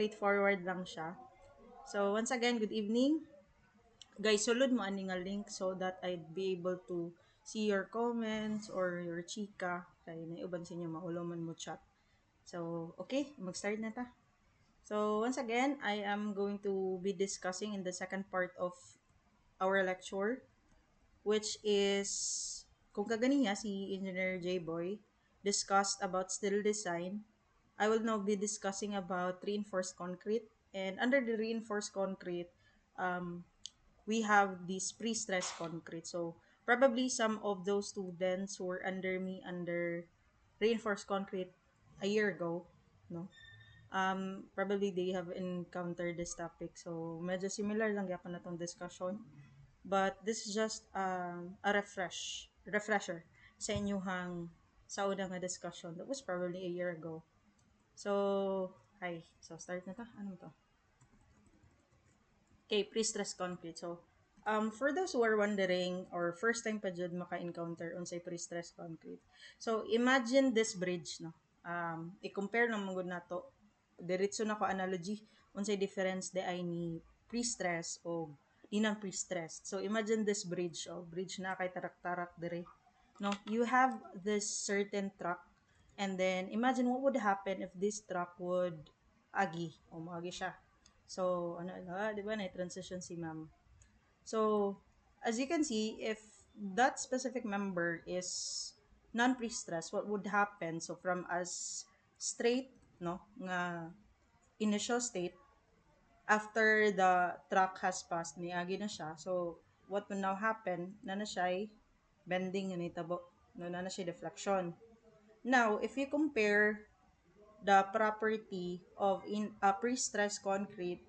Straightforward lang siya. So, once again, good evening. Guys, sulod mo ani nga link so that I'd be able to see your comments or your chika. Kaya naiuban sa inyo, mahuloman mo chat. So, okay, mag-start na ta. So, once again, I am going to be discussing in the second part of our lecture, which is, kung kaganiya, si Engineer J-Boy discussed about steel design. I will now be discussing about reinforced concrete. And under the reinforced concrete, um, we have this pre-stressed concrete. So probably some of those students who were under me under reinforced concrete a year ago, no? Probably they have encountered this topic. So medyo similar lang yapon na tong discussion. But this is just a refresher sa inyong sa unang nga discussion. That was probably a year ago. So, hi. So, start na ta. Ano to? Okay, pre-stress concrete. So, for those who are wondering or first time pa jud maka-encounter unsay pre-stress concrete. So, imagine this bridge, no? I-compare lang mangud nato. Diretso na ko analogy unsay difference di ay ni pre-stress o di nang pre-stress. So, imagine this bridge, bridge na kay tarak-tarak dire. No, you have this certain truck and then imagine what would happen if this truck would agi o maagi siya. So, ano, di ba, na-transition si ma'am. So, as you can see, if that specific member is non-pre-stress, what would happen? So, from as straight, no, nga initial state, after the truck has passed, niagi na siya. So, what will now happen? Na siya ay bending, yun itabo. No, na siya deflection. Now, if you compare the property of in a pre-stressed concrete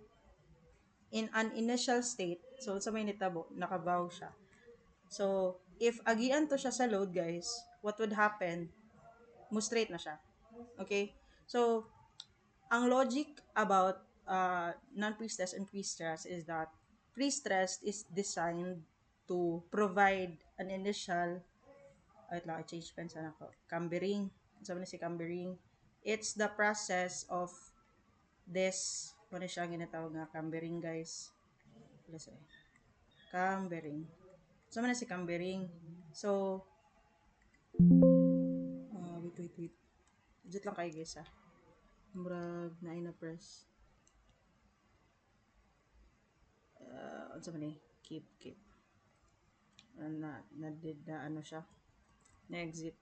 in an initial state, so sa may nitabo, nakabow siya. So, if agian to siya sa load, guys, what would happen? Mo straight na siya. Okay? So, ang logic about non-pre-stress and pre-stress is that pre-stress is designed to provide an initial, wait lang, I-change pen sana ko, cambering. Sabi na si cambering. It's the process of this, ano siya ang ginatawag nga cambering, guys. Let's say, cambering. So, man na si cambering. So, wait. Jut lang kayo guys, Murag na ay na press. Ano sa man eh? Keep. Na ano siya? Na-exit.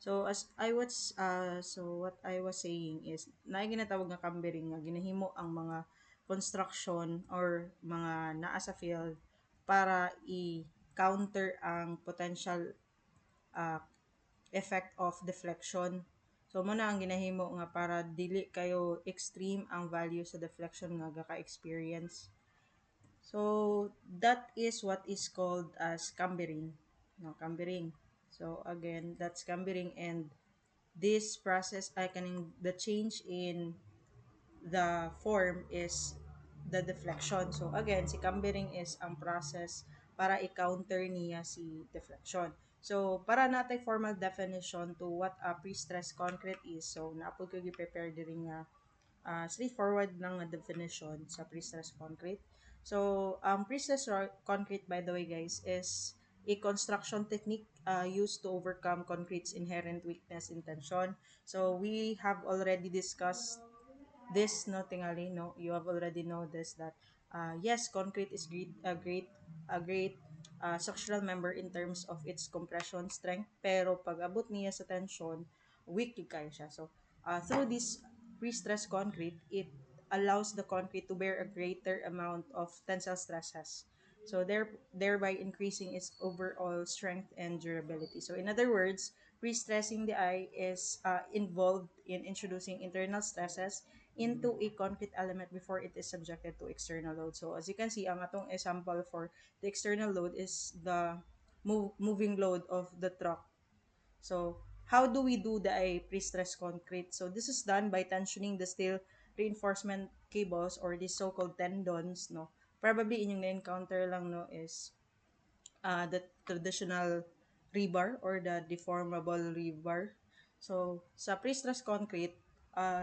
So, what I was saying is, na ginatawag nga cambering nga, ginahimo ang mga construction or mga naa sa field para i-counter ang potential uh, effect of deflection. So muna ang ginahimo nga para dili kayo extreme ang value sa deflection nga gaka-experience. So that is what is called as cambering. No, cambering. So again, that's cambering, and this process I can the change in the form is the deflection. So again, si cambering is ang process para i-counter niya si deflection. So para natay formal definition to what a pre-stressed concrete is, so naapod ko gi-prepare diri nga straightforward lang nga definition sa pre-stressed concrete. So pre-stressed concrete, by the way guys, is a construction technique used to overcome concrete's inherent weakness in tension. So we have already discussed this, no, tingali, no, you have already know this that yes, concrete is a great structural member in terms of its compression strength, pero pag abot niya sa tension, weak yung kayo siya. So through this pre-stressed concrete, it allows the concrete to bear a greater amount of tensile stresses, so thereby increasing its overall strength and durability. So in other words, pre-stressing the eye is involved in introducing internal stresses into a concrete element before it is subjected to external load. So as you can see, ang atong example for the external load is the moving load of the truck. So how do we do the pre-stressed concrete? So this is done by tensioning the steel reinforcement cables or the so-called tendons, no. Probably inyong na-encounter lang, no, is the traditional rebar or the deformable rebar. So sa pre-stressed concrete,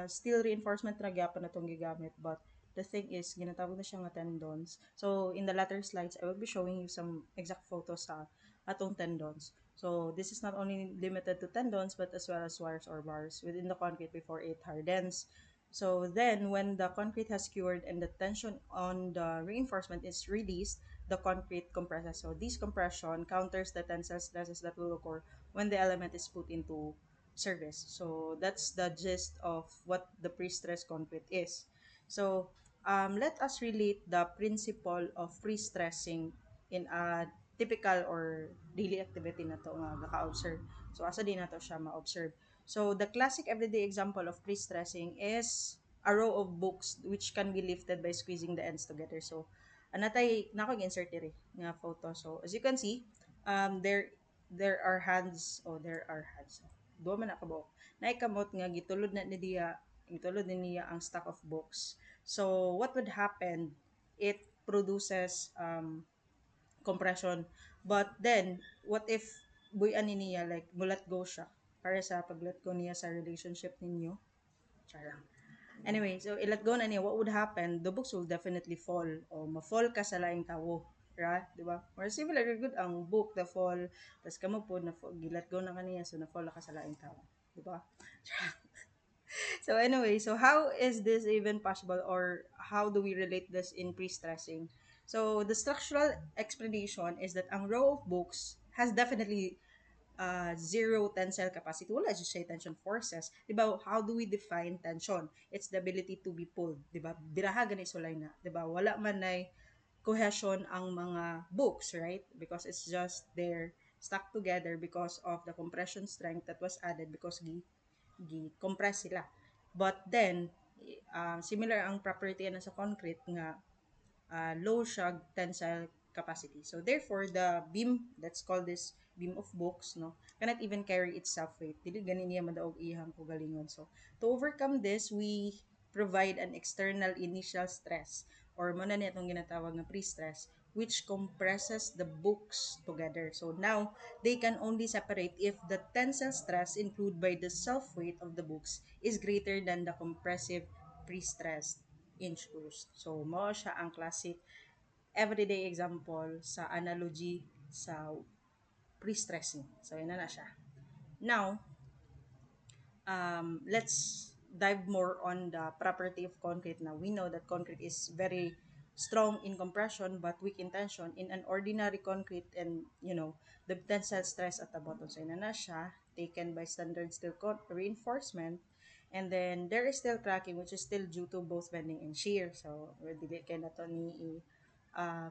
steel reinforcement na gyapon na itong gigamit, but the thing is ginatawag na siya nga tendons. So in the latter slides I will be showing you some exact photos sa atong tendons. So this is not only limited to tendons but as well as wires or bars within the concrete before it hardens. So then when the concrete has cured and the tension on the reinforcement is released, the concrete compresses. So this compression counters the tensile stresses that will occur when the element is put into service. So that's the gist of what the pre-stress concrete is. So let us relate the principle of pre-stressing in a typical or daily activity na to nga gaka-observe. So asa din nato siya ma-observe. So the classic everyday example of pre-stressing is a row of books which can be lifted by squeezing the ends together. So anatay nako insert diri nga photo. So as you can see, there are hands, duha man na kabok. Naikamot nga gitulod na niya ang stack of books. So what would happen? It produces compression. But then, what if buyan ni niya, like, mulat go siya para sa paglet go niya sa relationship ninyo? Charang. Anyway, so ilat go na niya, what would happen? The books will definitely fall o ma-fall ka sa laing tawo. Right? Di ba? Or similar good ang book the fall, tas kamo po na gilat go na kaniya so na fall ka sa laing tawo. Di ba? So anyway, so how is this even possible or how do we relate this in pre-stressing? So the structural explanation is that ang row of books has definitely zero tensile capacity. Wala just say tension forces. Diba, how do we define tension? It's the ability to be pulled. Diba? Biraha gani sulay na. Diba? Wala man ay cohesion ang mga books, right? Because it's just they're stuck together because of the compression strength that was added because gi-compress sila. But then, similar ang property na sa concrete nga low shock tensile capacity. So therefore, the beam, let's call this beam of books, no, cannot even carry its self-weight. Dili gani niya madaog ihang kugalingon. So to overcome this, we provide an external initial stress or mana niya itong ginatawag na pre-stress which compresses the books together. So now, they can only separate if the tensile stress included by the self-weight of the books is greater than the compressive pre-stress introduced. So, mo siya ang classic everyday example sa analogy sa pre-stressing. So, yun na siya. Now, let's dive more on the property of concrete. Now, we know that concrete is very strong in compression but weak in tension. In an ordinary concrete and, the tensile stress at the bottom. So, yun na siya, taken by standard steel reinforcement. And then, there is still cracking which is still due to both bending and shear. So, dili kay na to ni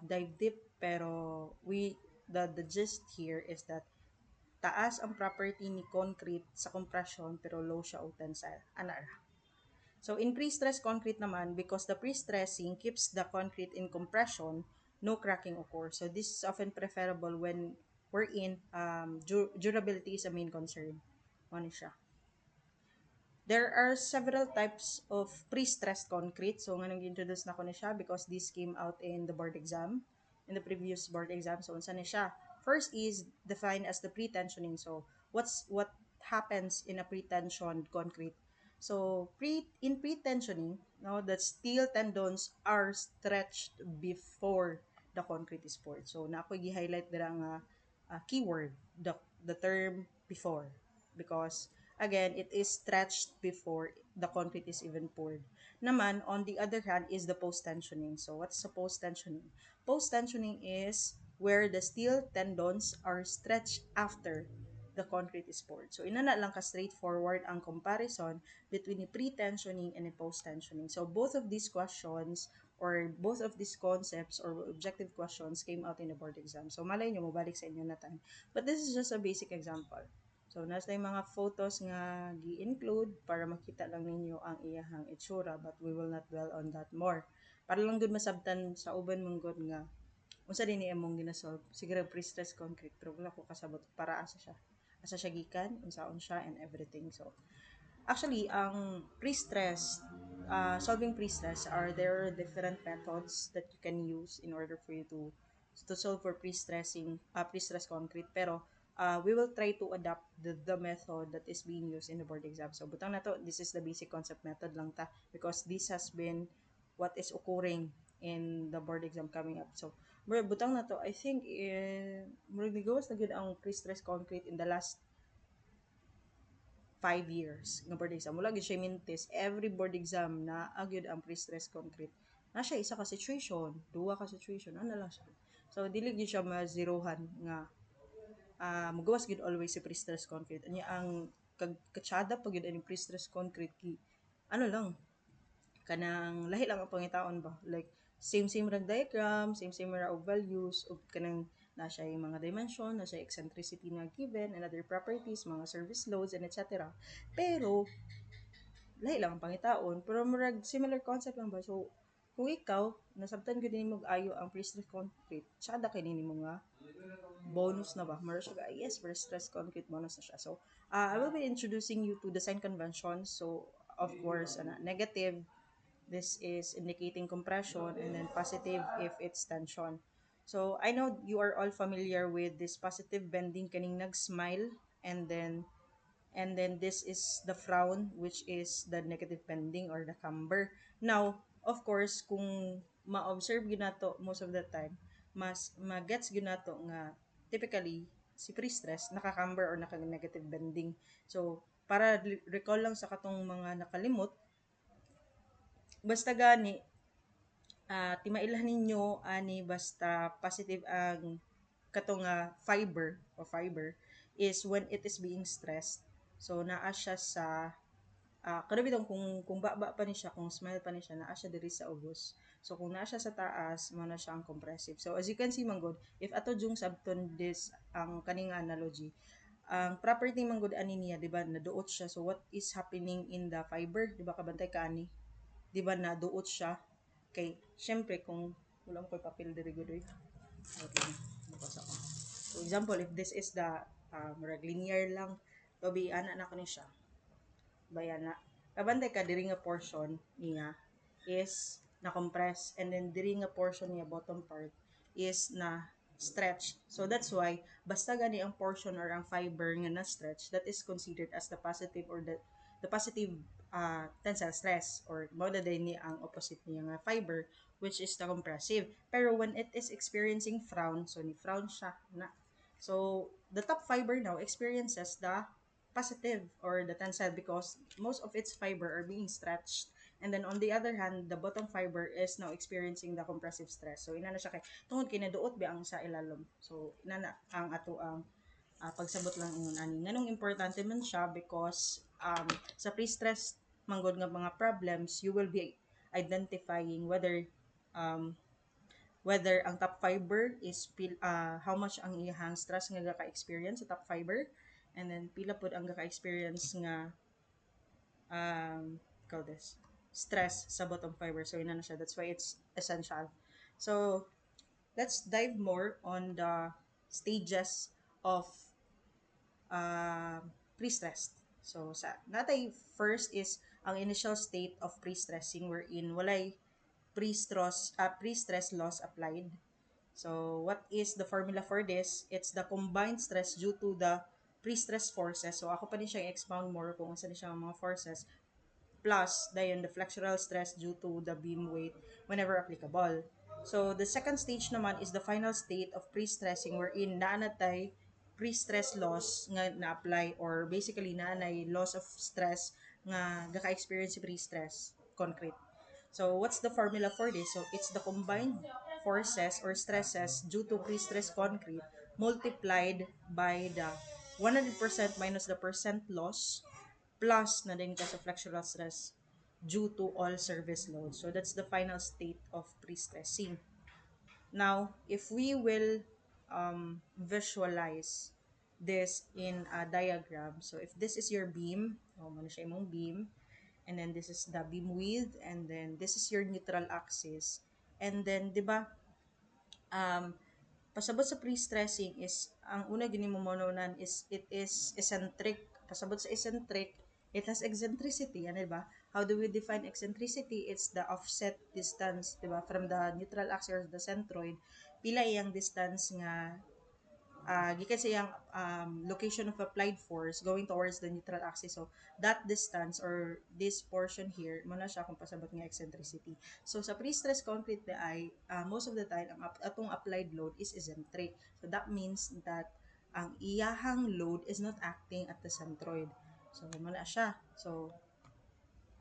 dive deep. Pero, the gist here is that taas ang property ni concrete sa compression pero low siya o tensile. Ana ra. So in pre-stress concrete naman, because the pre-stressing keeps the concrete in compression, no cracking occurs. So this is often preferable when we're in durability is a main concern. Ano siya? There are several types of pre-stressed concrete. So, nga nang introduce na ko na siya because this came out in the board exam, in the previous board exam. So, unsa na siya? First is defined as the pre-tensioning. So, what happens in a pre-tensioned concrete? So, in pre-tensioning, no, the steel tendons are stretched before the concrete is poured. So, na ako gi-highlight dira nga keyword, the term before, because again, it is stretched before the concrete is even poured. Naman, on the other hand, is the post-tensioning. So, what's the post-tensioning? Post-tensioning is where the steel tendons are stretched after the concrete is poured. So, ina na lang ka straightforward ang comparison between the pre-tensioning and the post-tensioning. So, both of these questions or both of these concepts or objective questions came out in the board exam. So, malay nyo, mabalik sa inyo na time. But this is just a basic example. So, nasa yung mga photos nga gi-include para makita lang ninyo ang iyahang itsura but we will not dwell on that more. Para lang gud masabtan sa uban mong gud nga unsa din ni among ginasolve. Siguro pre-stress concrete pero wala ko kasabot para asa siya. Asa siya gikan, unsaon siya and everything. So, actually, ang pre-stress, solving pre-stress there are different methods that you can use in order for you to solve for pre-stress concrete. Pero we will try to adapt the method that is being used in the board exam. So butang na to, this is the basic concept method lang ta, because this has been what is occurring in the board exam coming up. So butang na to, I think murag nigawas na gyud ang pre-stress concrete in the last 5 years nga board exam. Wala gyud siya mintis, every board exam na agyud ang pre-stress concrete. Na siya isa ka situation, duha ka situation, ano lang siya. So dili gyud siya ma-zerohan nga magawas gid always si pre-stress concrete. Anya ang katsada pag yun ang pre-stress concrete ki ano lang, kanang lahi lang ang pangitaon ba, like same ra diagram, same ra og values, ug kanang na siya yung mga dimension, na siya eccentricity na given, and other properties, mga service loads, and etc. Pero lahi lang ang pangitaon, pero murag similar concept lang ba. So kung ikaw nasabtan gyud nimo ayo ang pre-stress concrete, tsada kay nimo nga bonus na ba? Meron siya, yes, for stress concrete bonus na siya. So, I will be introducing you to the sign conventions. So, of course, negative, this is indicating compression, and then positive if it's tension. So, I know you are all familiar with this positive bending kaning nag-smile, and then this is the frown, which is the negative bending or the camber. Now, of course, kung ma-observe gyud nato most of the time, mas magets gyud nato nga typically si pre-stress naka-camber or naka-negative bending. So, para recall lang sa katong mga nakalimot, basta gani timailah ninyo ani basta positive ang katong fiber o fiber is when it is being stressed. So naa siya sa kada bitong kung baba pa ni siya, kung smile pa ni siya, naa siya diri sa ubos. So kung naa siya sa taas, mao na siya ang compressive. So as you can see manggod, if ato jung sabton this ang kaning analogy, ang property manggod ani niya, di ba, naduot siya. So what is happening in the fiber, di ba, kabantay ka ani, di ba, naduot siya. Kay syempre kung wala mo koy papel diri gud oy. Okay, nabasa ko. So example, if this is the murag linear lang, to be ana na ko ni siya, bayana kabantay ka diri nga portion niya is na compress, and then diri nga portion niya bottom part is na stretch. So that's why basta gani ang portion or ang fiber nga na stretch, that is considered as the positive or the positive tensile stress, or mao na din ni ang opposite niya nga fiber, which is the compressive. Pero when it is experiencing frown, so ni frown siya na, so the top fiber now experiences the positive or the tensile because most of its fiber are being stretched, and then on the other hand the bottom fiber is now experiencing the compressive stress. So ina na siya kay tungod kinaduot ba ang sa ilalom. So ina na ang ato ang pagsabot lang ingon ani nganong importante man siya because sa pre-stress manggod nga mga problems, you will be identifying um, whether ang top fiber is how much ang iyang stress nga gaka-experience sa top fiber, and then pila pod ang gaka-experience nga call this stress sa bottom fiber. So ina na siya, that's why it's essential. So let's dive more on the stages of uh, pre-stress. So sa natay first is ang initial state of pre-stressing wherein walay pre-stress loss applied. So, what is the formula for this? It's the combined stress due to the pre-stress forces. So, ako pa din siyang expound more kung asa din siya mga forces. Plus, dayon the flexural stress due to the beam weight whenever applicable. So, the second stage naman is the final state of pre-stressing wherein naanatay pre-stress loss nga na-apply, or basically naanay loss of stress nga gaka-experience si pre-stress concrete. So, what's the formula for this? So, it's the combined forces or stresses due to pre-stress concrete multiplied by the 100% minus the percent loss plus na din ka sa flexural stress due to all service loads. So, that's the final state of pre-stressing. Now, if we will visualize this in a diagram, so if this is your beam, muna siya imong beam, and then this is the beam width, and then this is your neutral axis, and then di ba pasabot sa pre-stressing is ang una gini mo mononan is it is eccentric. Pasabot sa eccentric, it has eccentricity, ano ba? How do we define eccentricity? It's the offset distance, di ba, from the neutral axis or the centroid. Pila iyang distance nga gikan sa iyang location of applied force going towards the neutral axis. So that distance or this portion here mo na siya kung pasabot nga eccentricity. So sa pre-stress concrete ay most of the time ang atong applied load is eccentric. So that means that ang iyahang load is not acting at the centroid. So mo na siya. So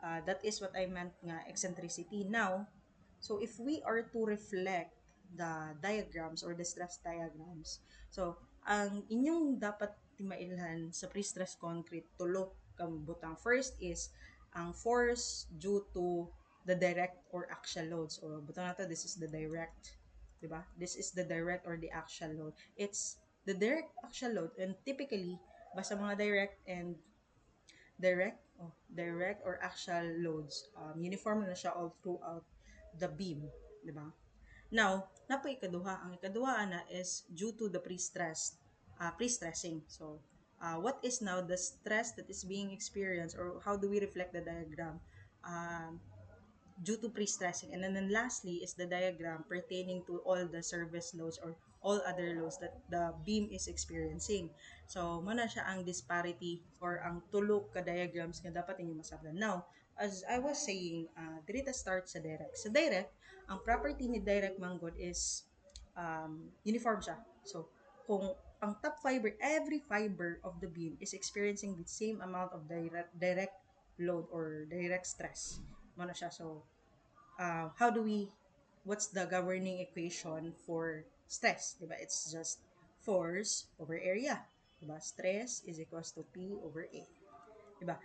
that is what I meant nga eccentricity. Now, so if we are to reflect the diagrams or the stress diagrams, so ang inyong dapat timailhan sa pre-stress concrete tulo kang butang. First is ang force due to the direct or axial loads. So butang nato, this is the direct, di ba? This is the direct or the axial load. It's the direct axial load, and typically basta mga direct or axial loads, uniform na siya all throughout the beam, di ba? Now, napo ikaduha. Ang ikaduha na is due to the pre-stressing. So, what is now the stress that is being experienced, or how do we reflect the diagram? Due to pre-stressing. And then lastly is the diagram pertaining to all the service loads or all other loads that the beam is experiencing. So, muna siya ang disparity or ang tulo ka diagrams nga dapat inyo masabtan. Now, as I was saying, diri ta start sa direct. Sa direct, ang property ni direct manggod is uniform siya. So, kung ang top fiber, every fiber of the beam is experiencing the same amount of direct load or direct stress. Muna siya. So, what's the governing equation for stress? Diba? It's just force over area. Diba? Stress is equals to P over A. Diba?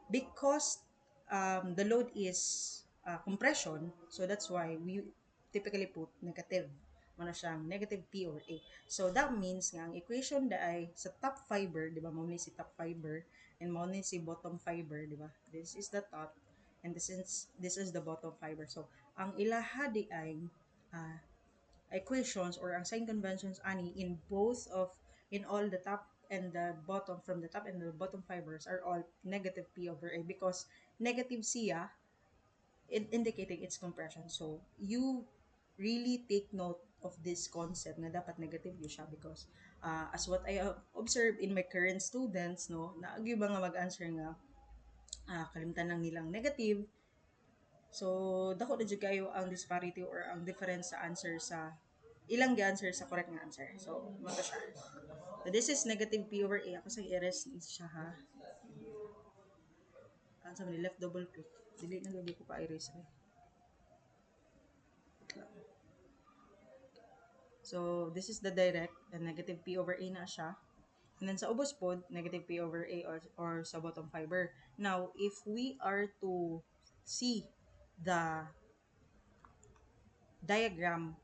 Because the load is compression, so that's why we typically put negative. Ano siyang negative P over A. So that means nga ang equation da ay sa top fiber, di ba? Mauna si top fiber and mauna si bottom fiber, di ba? This is the top and this is the bottom fiber. So ang ilaha di ay uh, equations or ang sign conventions ani in all the top and the bottom, from the top and the bottom fibers are all negative P over A because negative siya indicating its compression. So you really take note of this concept na dapat negative yun siya because as what I observed in my current students, no, naagi ba nga mag-answer nga kalimtan lang nilang negative. So, dako na jud kayo ang disparity or ang difference sa answer sa ilang gi-answer sa correct nga answer. So, mo siya. So, this is negative P over A. Ako sa i-erase siya ha. Ang sa mali, left double click. Delete na lagi ko pa erase eh. So, this is the direct and negative P over A na siya. And then sa ubos pod, negative P over A or sa bottom fiber. Now, if we are to see the diagram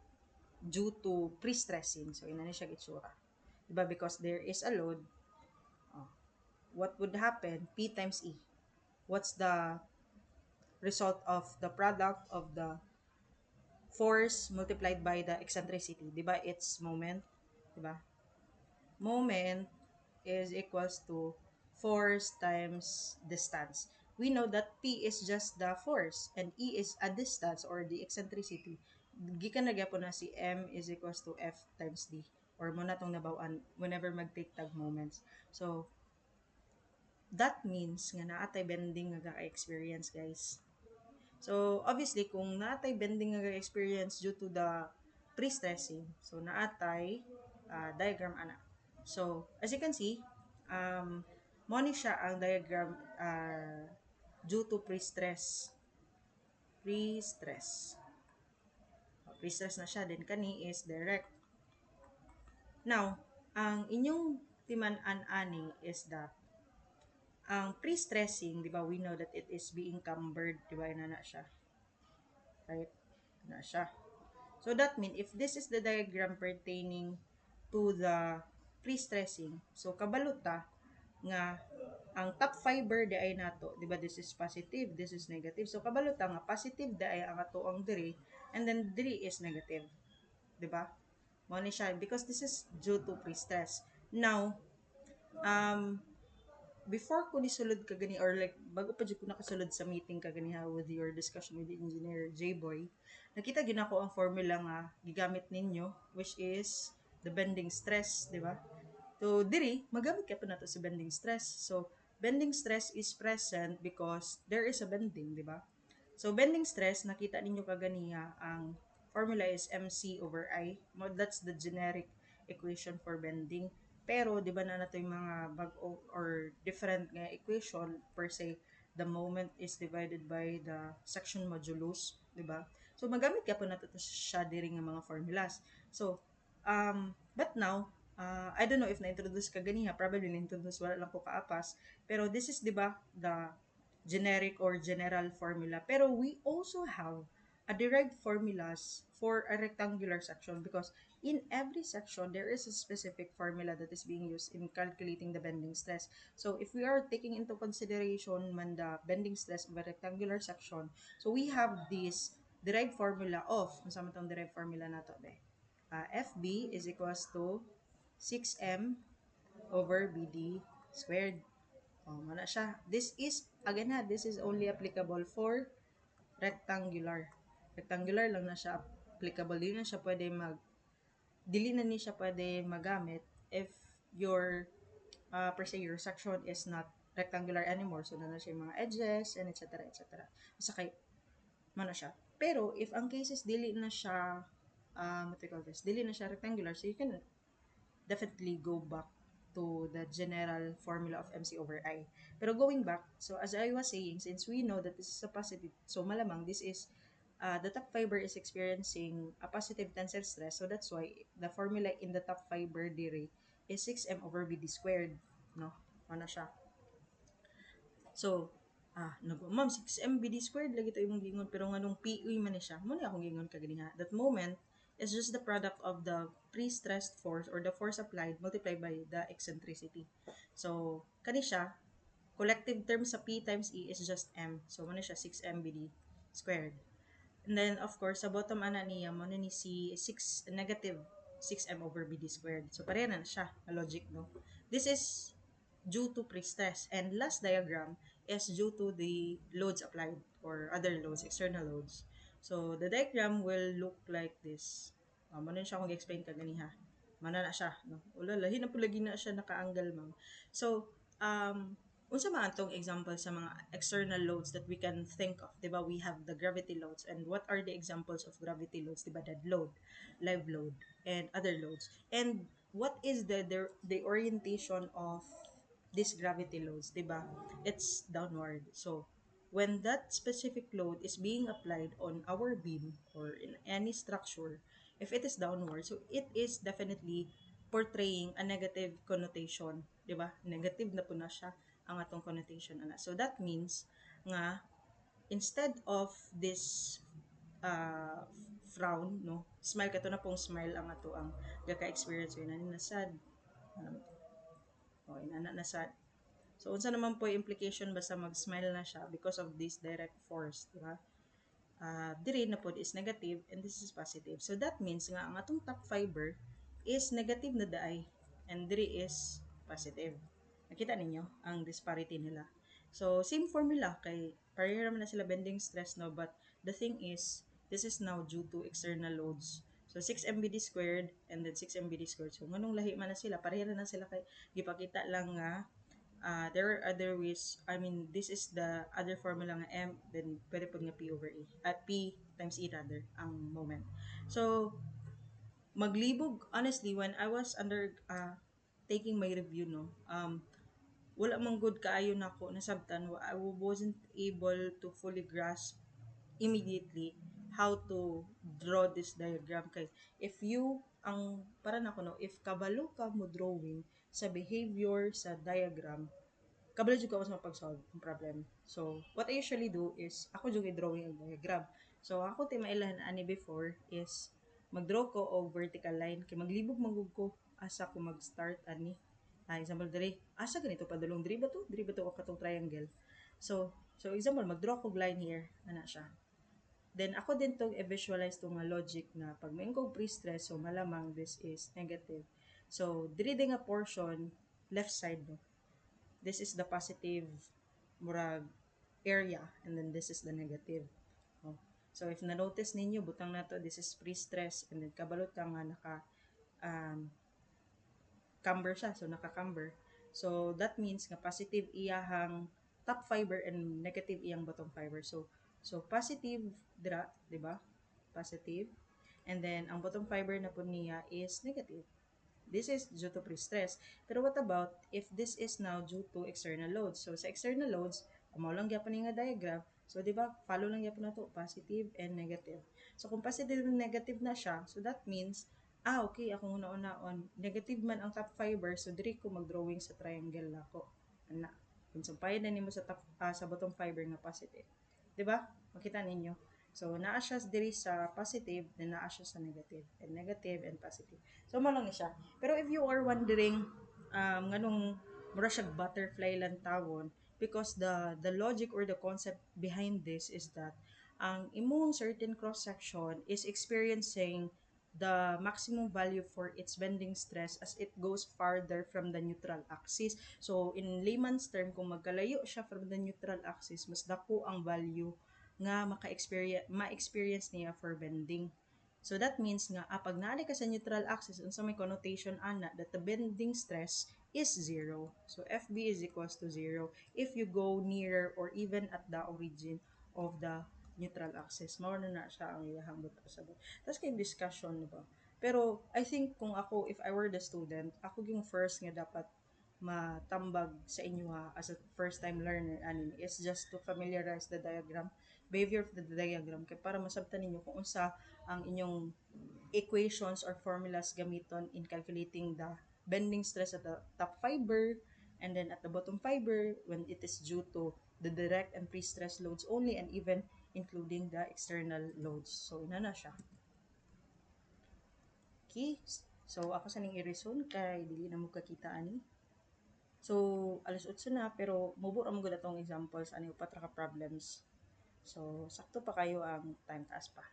due to pre-stressing, so ina siya gitsura. Diba? Because there is a load, what would happen? P times E. What's the result of the product of the force multiplied by the eccentricity? Diba? It's moment. Diba? Moment is equals to force times distance. We know that P is just the force and E is a distance or the eccentricity. Gikan na gyapon na si M is equals to F times D or mo na tong nabaw-an whenever mag-take tag moments. So, that means nga naatay bending nga ga-experience, guys. So, obviously, kung naatay bending nga ga-experience due to the pre-stressing, so naatay diagram ana. So, as you can see, mo ni siya ang diagram due to pre-stress. Pre-stress. Pre-stress na siya. Then, kani is direct. Now, ang inyong timan-an ani is that ang pre-stressing, di ba, we know that it is being cambered, di ba, na siya. Right? Na siya. So that means if this is the diagram pertaining to the pre-stressing, so kabaluta nga ang top fiber di ay nato, di ba, this is positive, this is negative. So kabaluta nga positive di ay ang ato ang diri and then diri is negative. Di ba? Mo ni siya because this is due to pre-stress. Now, before ko nisulod ka gani or like bago pa jud ko nakasulod sa meeting ka gani ha with your discussion with the engineer J-Boy, nakita gyud ako ang formula nga gigamit ninyo which is the bending stress, di ba? So, diri, magamit ka pa na to sa bending stress. So, bending stress is present because there is a bending, di ba? So, bending stress, nakita ninyo kaganiya, ang formula is mc over I. That's the generic equation for bending. Pero, di ba na nato yung mga bag-o or different nga equation per se, the moment is divided by the section modulus, di ba? So, magamit ka po nato siya diri nga mga formulas. So, but now, I don't know if na-introduce ka ganiha, probably na-introduce, wala lang ko kaapas. Pero this is, di ba, the generic or general formula. Pero we also have a derived formulas for a rectangular section because in every section, there is a specific formula that is being used in calculating the bending stress. So if we are taking into consideration man the bending stress of a rectangular section, so we have this derived formula of, masama itong derived formula na to, FB is equals to 6M over BD squared. Oh, mana siya. This is, again ha, this is only applicable for rectangular. Rectangular lang na siya applicable. Dili na ni siya pwede magamit if your, per se, your section is not rectangular anymore. So, na siya yung mga edges, and etc. etc. Basta kay, mana siya. Pero, if ang cases, dili na siya, what we call this, dili na siya rectangular, so you can definitely go back to the general formula of MC over I. Pero going back, so as I was saying, since we know that this is a positive, so malamang this is, the top fiber is experiencing a positive tensile stress, so that's why the formula in the top fiber dire is 6M over BD squared, no? Ano siya? So, ma'am, 6MBD squared lagi to imong gingon, pero nganong PE man ni siya. Mo ni akong gingon kagani ha. That moment is just the product of the pre-stressed force or the force applied multiplied by the eccentricity. So, kani siya, collective term sa P times E is just M. So, mo ni siya 6MBD squared. And then, of course, sa bottom ana niya, mo ni si 6 negative 6M over BD squared. So, pareha na siya, logic, no? This is due to pre-stress. And last diagram is due to the loads applied or other loads, external loads. So, the diagram will look like this. Manon siya kung i-explain ka ganiha. Mana na siya. No? Ulala, hinapulagi na siya naka-angle, ma'am. So, unsa man tong example sa mga external loads that we can think of, 'di ba? We have the gravity loads, and what are the examples of gravity loads? 'Di ba? Dead load, live load, and other loads. And what is the orientation of these gravity loads, 'di ba? It's downward. So, when that specific load is being applied on our beam or in any structure, if it is downward, so it is definitely portraying a negative connotation, 'di ba? Negative na po na siya ang atong connotation ana. So that means nga instead of this uh, frown, no, smile, kato na pong smile ang ato ang gaka-experience yun na sad, o inana na sad. So unsa naman po yung implication basta mag-smile na siya because of this direct force, di ba? Diri na po is negative and this is positive. So that means nga ang atong top fiber is negative na daay and diri is positive. Nakita ninyo ang disparity nila. So same formula kay pareho naman na sila bending stress, no, but the thing is this is now due to external loads. So 6 MBD squared and then 6 MBD squared. So nganong lahi man na sila, pareho na sila kay gipakita lang nga there are other ways. I mean, this is the other formula nga M, then pwede po nga P over E. At P times E rather, ang moment. So, maglibog, honestly, when I was taking my review, no, wala mang good kaayo na ako, nasabtan, I wasn't able to fully grasp immediately how to draw this diagram kay if you ang para na ko, no, if kabalo ka mo drawing sa behavior sa diagram, kabalo jud ko sa pag-solve ng problem. So, what I usually do is, ako jud i-drawing ang diagram. So, ako ti mailan ani before is, mag-draw ko og vertical line, kay maglibog manggug ko, asa ko mag-start ani. Example diri, asa ganito padulong, diri ba to? Diri ba to o katong triangle? So example, mag-draw ko line here, ana siya. Then, ako din to i-visualize to nga logic na pag may kong pre-stress, so malamang this is negative. So, diri din nga portion, left side, no? This is the positive murag area and then this is the negative. Oh. So if na-notice ninyo butang nato this is pre-stress and then kabalot ka nga naka um, camber siya, so naka-camber. So that means nga positive iyahang top fiber and negative iyang bottom fiber. So positive dira, di ba? Positive. And then ang bottom fiber na po niya is negative. This is due to pre-stress. Pero what about if this is now due to external loads? So sa external loads, kumaw lang gyapon nga diagram. So di ba, follow lang gyapon nato positive and negative. So kung positive and negative na siya, so that means okay, ako una-unaon. Negative man ang top fiber, so diri ko mag-drawing sa triangle nako. Ana. Kung sumpayan na nimo sa sa bottom fiber nga positive. 'Di ba? Makita ninyo. So naa siya diri sa positive, then naa siya sa negative and positive. So mo lang ni siya. Pero if you are wondering nganong mura siya butterfly lang tawon, because the logic or the concept behind this is that ang imong certain cross section is experiencing the maximum value for its bending stress as it goes farther from the neutral axis. So in layman's term, kung magkalayo siya from the neutral axis, mas dako ang value nga ma-experience niya for bending. So that means nga pag naali ka sa neutral axis, unsa may connotation ana that the bending stress is zero. So FB is equals to zero if you go nearer or even at the origin of the neutral axis. Mao na siya ang iyahang buta sa tapos kay discussion, di ba? Pero I think kung ako, if I were the student, ako yung first nga dapat matambag sa inyo as a first time learner ani is just to familiarize the diagram, behavior of the diagram kay para masabtan ninyo kung unsa ang inyong equations or formulas gamiton in calculating the bending stress at the top fiber and then at the bottom fiber when it is due to the direct and pre-stress loads only and even including the external loads. So, ina na siya. Okay. So, ako sa ning i-resume kay dili na mo kakita ani. So, alas 8 na pero mubura mo gud atong examples ani upat ra ka problems. So, sakto pa kayo ang time taas pa.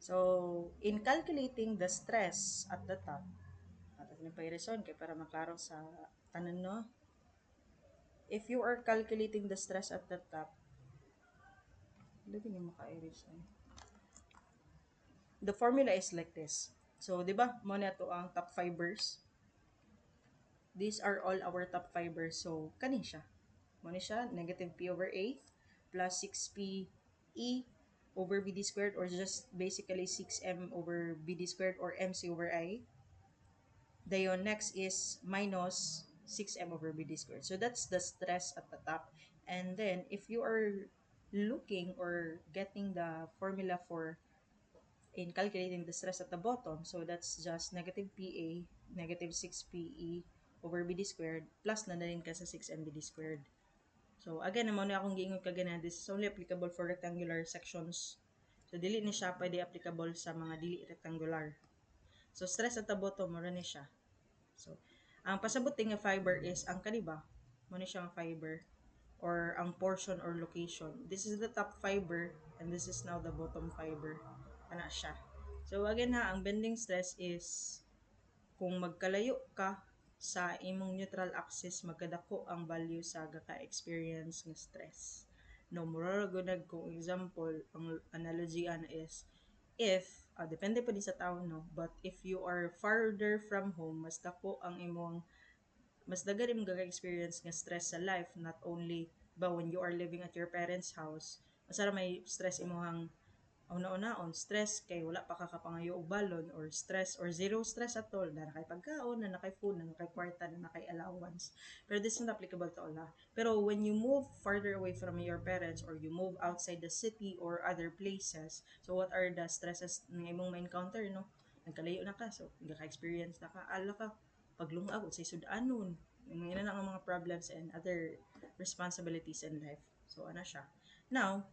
So, in calculating the stress at the top, ato ni pa-reason kay para maklaro sa tanan no. If you are calculating the stress at the top, lagi ni maka-reason. The formula is like this. So, di ba, mo na to ang top fibers. These are all our top fibers. So, kanin siya. Mo na siya, negative P over A plus 6P E over BD squared or just basically 6M over BD squared or MC over I. Dayon, next is minus 6M over BD squared. So, that's the stress at the top. And then, if you are looking or getting the formula for in calculating the stress at the bottom. So that's just negative PA, negative 6PE over BD squared, plus na rin ka sa 6MBD squared. So again, naman na akong giingon kagana, this is only applicable for rectangular sections. So dili ni siya pwede applicable sa mga dili rectangular. So stress at the bottom, mura ni siya. So ang pasabuting nga fiber is ang kaniba, mo ni siya ang fiber or ang portion or location. This is the top fiber and this is now the bottom fiber. Ana siya. So again ang bending stress is kung magkalayo ka sa imong neutral axis, magkadako ang value sa gaka-experience nga stress. No, mura gunag kung example, ang analogy ana is if, depende pa din sa tao no, but if you are farther from home, mas dako ang imong mas daghan imong gaga-experience nga stress sa life, not only ba when you are living at your parents house masara may stress imong una-unaon stress kay wala pa kakapangayo og balon or stress or zero stress at all na nakay pagkaon na nakay food na nakay kwarta na nakay allowance, pero this is not applicable to all pero when you move farther away from your parents or you move outside the city or other places, so what are the stresses nga imong ma-encounter no, nagkalayo na ka so nagaka-experience na ka ala ka paglungag sa sudanon mga na ang mga problems and other responsibilities in life. So ano siya now,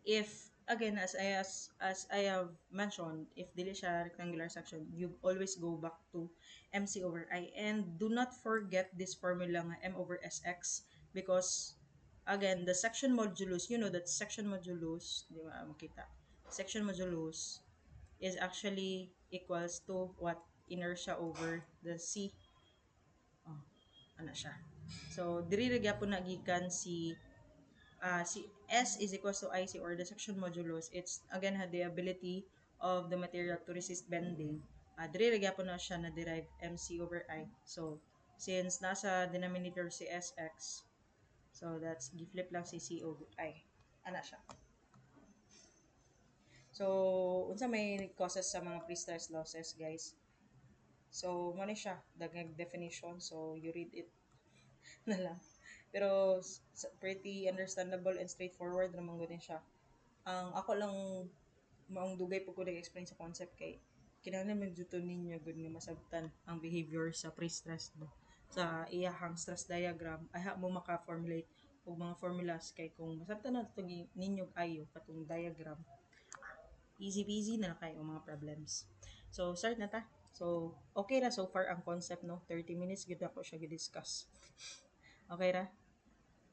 if again as I have mentioned, if dili siya rectangular section, you always go back to MC over I and do not forget this formula nga M over SX because again the section modulus, you know that section modulus, di ba makita, section modulus is actually equals to what, inertia over the C. Oh, ano siya. So diri ra gyapon nagikan si S is equals to IC or the section modulus. It's again had the ability of the material to resist bending, diri ra gyapon na siya na derive mc over I. So since nasa denominator si sx, so that's gi-flip lang si c over I. Ana siya. So unsa may causes sa mga pre-stress losses, guys? So mo ni siya daghang definition, so you read it na lang. Pero pretty understandable and straightforward naman gud siya. Ang ako lang maong dugay po ko explain sa concept kay kinahanglan man jud to ninyo gud nga masabtan ang behavior sa pre-stress no. Sa iyahang stress diagram ay ha mo maka-formulate og mga formulas kay kung masabtan na to ninyo ayo katong diagram, easy peasy na lang kayo ang mga problems. So start na ta. So okay ra so far ang concept no, 30 minutes gid ako siya gi-discuss. Okay ra?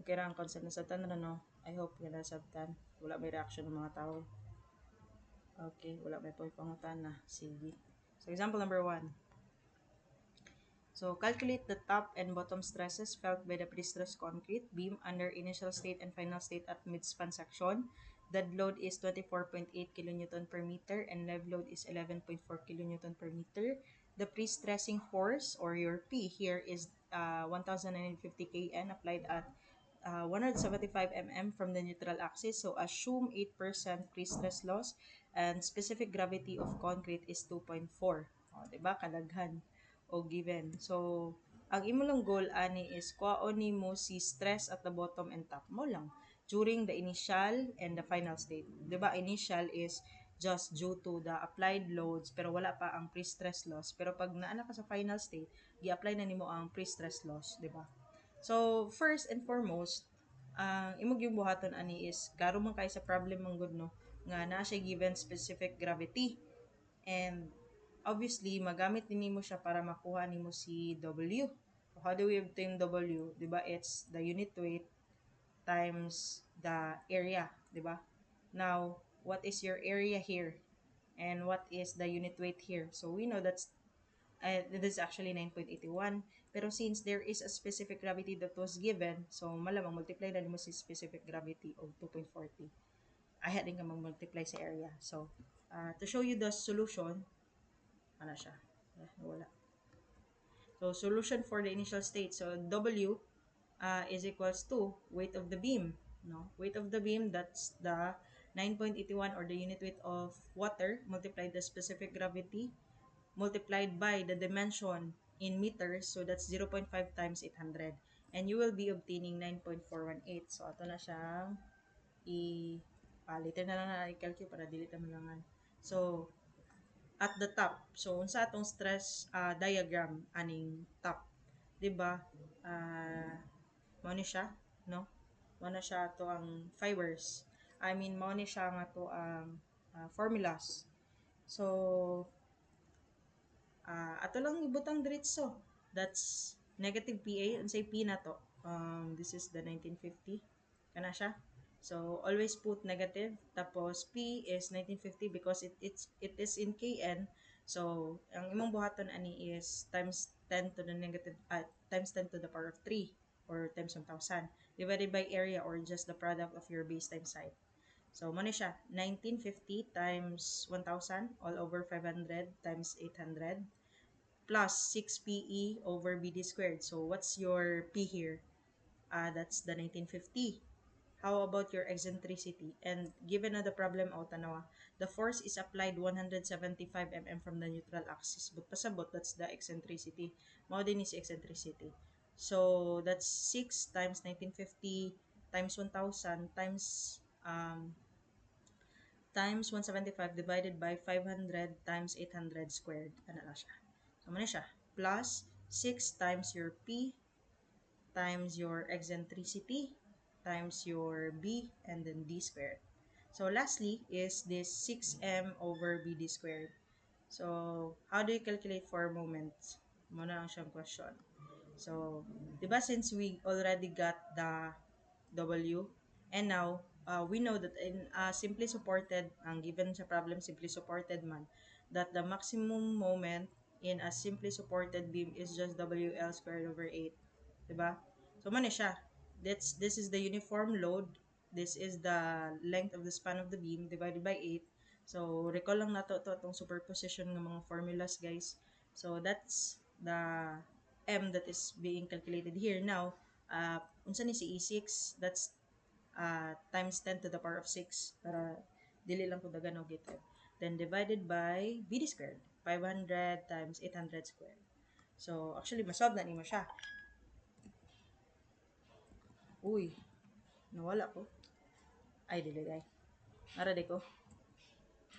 Okay ra ang concept na sabtan na no. I hope nga nasabtan. Wala may reaction ng mga tao. Okay, wala may point pangutana. Sige. So example number 1. So calculate the top and bottom stresses felt by the pre-stressed concrete beam under initial state and final state at mid-span section. Dead load is 24.8 kN per meter and live load is 11.4 kN per meter. The pre-stressing force or your P here is 1,950 kN applied at 175 mm from the neutral axis. So assume 8% pre-stress loss and specific gravity of concrete is 2.4. O, diba? Kadaghan o given. So, ang imo lang goal ani is kuhaon nimo si stress at the bottom and top mo lang during the initial and the final state. 'Di ba? Initial is just due to the applied loads pero wala pa ang pre-stress loss. Pero pag naana ka sa final state, gi-apply na nimo ang pre-stress loss, 'di ba? So, first and foremost, ang imong yung buhaton ani is klaro man kay sa problem man gud no nga naa siya given specific gravity. And obviously, magamit din mo siya para makuha nimo si W. So, how do we obtain W? Diba? It's the unit weight times the area. Diba? Now, what is your area here? And what is the unit weight here? So, we know that's this is actually 9.81. Pero since there is a specific gravity that was given, so malamang multiply na mo si specific gravity of 2.40. Ay, din ka mag-multiply sa area. So, to show you the solution, ano siya? Wala. So, solution for the initial state. So, W is equals to weight of the beam. No? Weight of the beam, that's the 9.81 or the unit weight of water multiplied the specific gravity multiplied by the dimension in meters. So, that's 0.5 times 800. And you will be obtaining 9.418. So, ato na siyang later na lang na i-calculate para dili ta malangan. So, at the top. So, unsa atong stress diagram aning top, 'di ba? Mao ni siya, no? Mao na siya to ang fibers. I mean, mao ni siya nga to ang formulas. So, ato lang ibutang diretso. That's negative PA. Unsay P na to? This is the 1950. Kana siya. So, always put negative. Tapos, P is 1950 because it is in KN. So, ang imong buhaton ani is times 10 to the negative, times 10 to the power of 3 or times 1,000 divided by area or just the product of your base times height. So, mo siya, 1950 times 1,000 all over 500 times 800 plus 6PE over BD squared. So, what's your P here? That's the 1950. How about your eccentricity? And given na the problem out tanawa, the force is applied 175 mm from the neutral axis. But pasabot, that's the eccentricity. Mao din is eccentricity. So, that's 6 times 1950 times 1,000 times 175 divided by 500 times 800 squared. Ano na siya? So, ano siya? Plus 6 times your P times your eccentricity times your B and then D squared. So lastly is this 6m over BD squared. So how do you calculate for moments? Muna ang siyang question. So, di ba since we already got the W and now we know that in simply supported, ang given sa problem simply supported man, that the maximum moment in a simply supported beam is just WL squared over 8. Diba? So, man siya. This is the uniform load. This is the length of the span of the beam divided by 8. So, recall lang nato to itong superposition ng mga formulas, guys. So, that's the m that is being calculated here. Now, unsa ni si E6? That's times 10 to the power of 6 para dili lang ko dagan og gitid. Then, divided by BD squared. 500 times 800 squared. So, actually, masolve na nimo siya. Uy, nawala ko. Ay, dili day. Nara di ko.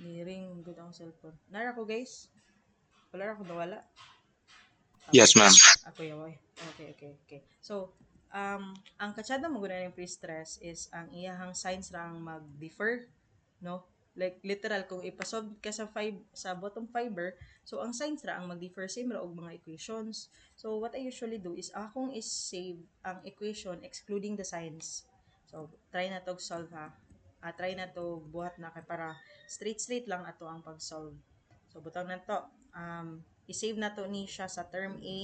Ni-ring good ang cellphone. Nara ko, guys. Wala ako nawala. Okay. Yes, ma'am. Ako yaw. Okay, okay, okay. So, ang katsada mo guna ng pre-stress is ang iyahang signs ra ang mag-differ, no? Like literal kung ipasolve ka sa bottom fiber, so ang signs ra ang mag-differ same ra og mga equations. So what I usually do is akong is save ang equation excluding the signs. So try na tog solve ha. Try na to buhat na kay para straight lang ato ang pag-solve. So butang na to. I-save na to ni siya sa term A,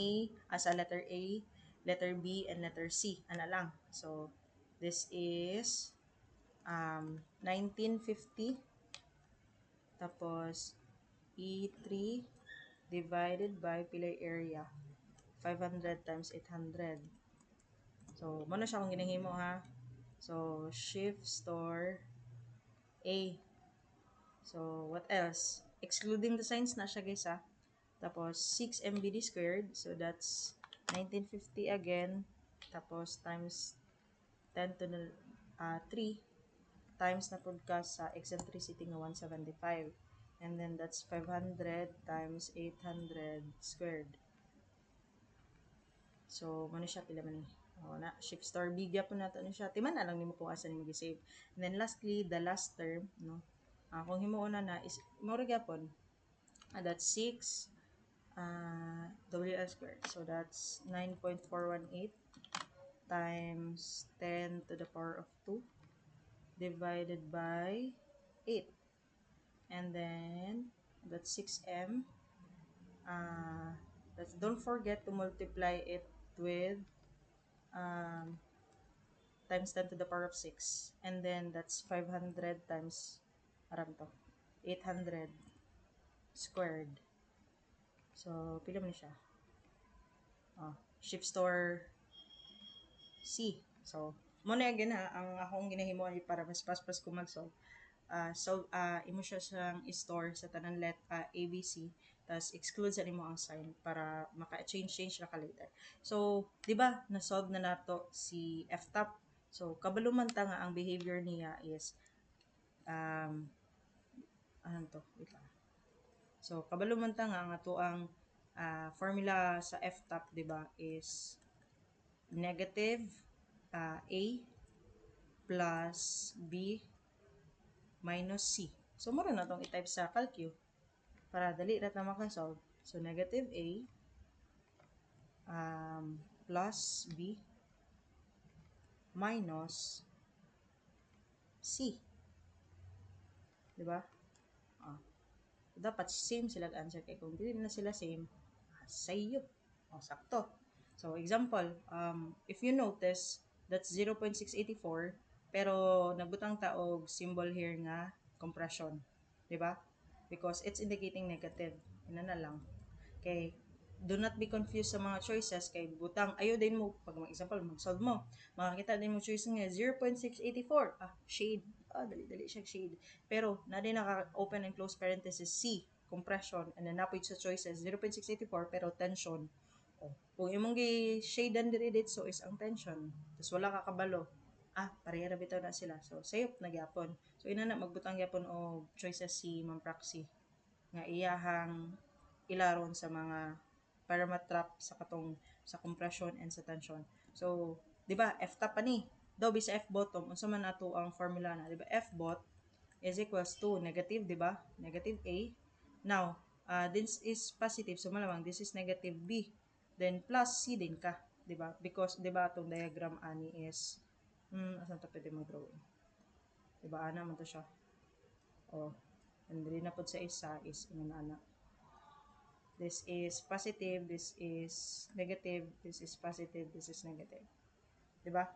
as a letter A, letter B, and letter C. Ana lang. So, this is 1950. Tapos, E3 divided by pillar area. 500 times 800. So, muna siya kung ginahimo ha. So, shift store A. So, what else? Excluding the signs na siya guys ha. Tapos, 6 MBD squared. So, that's 1950 again. Tapos, times 10 to the 3 times na pod ka sa eccentricity nga 175. And then, that's 500 times 800 squared. So, muna siya pila man ni. Na, shift star bigya po nato ni siya. Timan na lang nimo kung asa nimo gi-save. And then, lastly, the last term, no? Kung himuon na is, mo gyapon. That's 6 WL squared. So that's 9.418 times 10 to the power of 2 divided by 8. And then that's 6m. Don't forget to multiply it with um, times 10 to the power of 6. And then that's 500 times aram to 800 squared. So, pila man siya? Shift store C. So, muna again ha, ang akong ginahimo ay para mas paspas ko mag-solve. Imo siya siyang i-store sa tanang ABC, tas exclude sa nimo ang sign para maka-change na ka later. So, di ba, na-solve na nato si F-top. So, kabaluman ta nga ang behavior niya is, ano to, wait lang. So, kabaluman ta nga ang ato ang formula sa F-top, di ba, is negative A plus B minus C. So, muna na itong i-type sa calcu para dali rat na makasolve. So, negative A plus B minus C. Diba? Dapat same sila answer kay kung hindi na sila same, sayop. Sakto. So, example, if you notice, that's 0.684 pero nagbutang taog symbol here nga compression. Diba? Because it's indicating negative. Ina na lang. Okay, do not be confused sa mga choices kay butang ayo din mo pag example mag-solve mo makakita din mo choice nga 0.684 shade dali siya shade pero na din naka open and close parenthesis C compression and then napoy sa choices 0.684 pero tension kung imong gi shadean diri dito is ang tension tapos wala ka kabalo pareha ra bitaw na sila so sayop na gyapon so ina na magbutang gyapon og choices si Ma'am Praxi nga iyahang ilaron sa mga para matrap sa katong sa compression and sa tension. So, 'di ba? F top ani. Daw sa F bottom unsa man ato ang formula na, 'di ba? F bot is equals to negative, 'di ba? Negative A. Now, this is positive so malamang this is negative B. Then plus C din ka, 'di ba? Because 'di ba atong diagram ani is asan ta pwede mag-drawing? 'Di ba ana man to siya? And dili na pod sa isa is ana. This is positive, this is negative, this is positive, this is negative. Diba?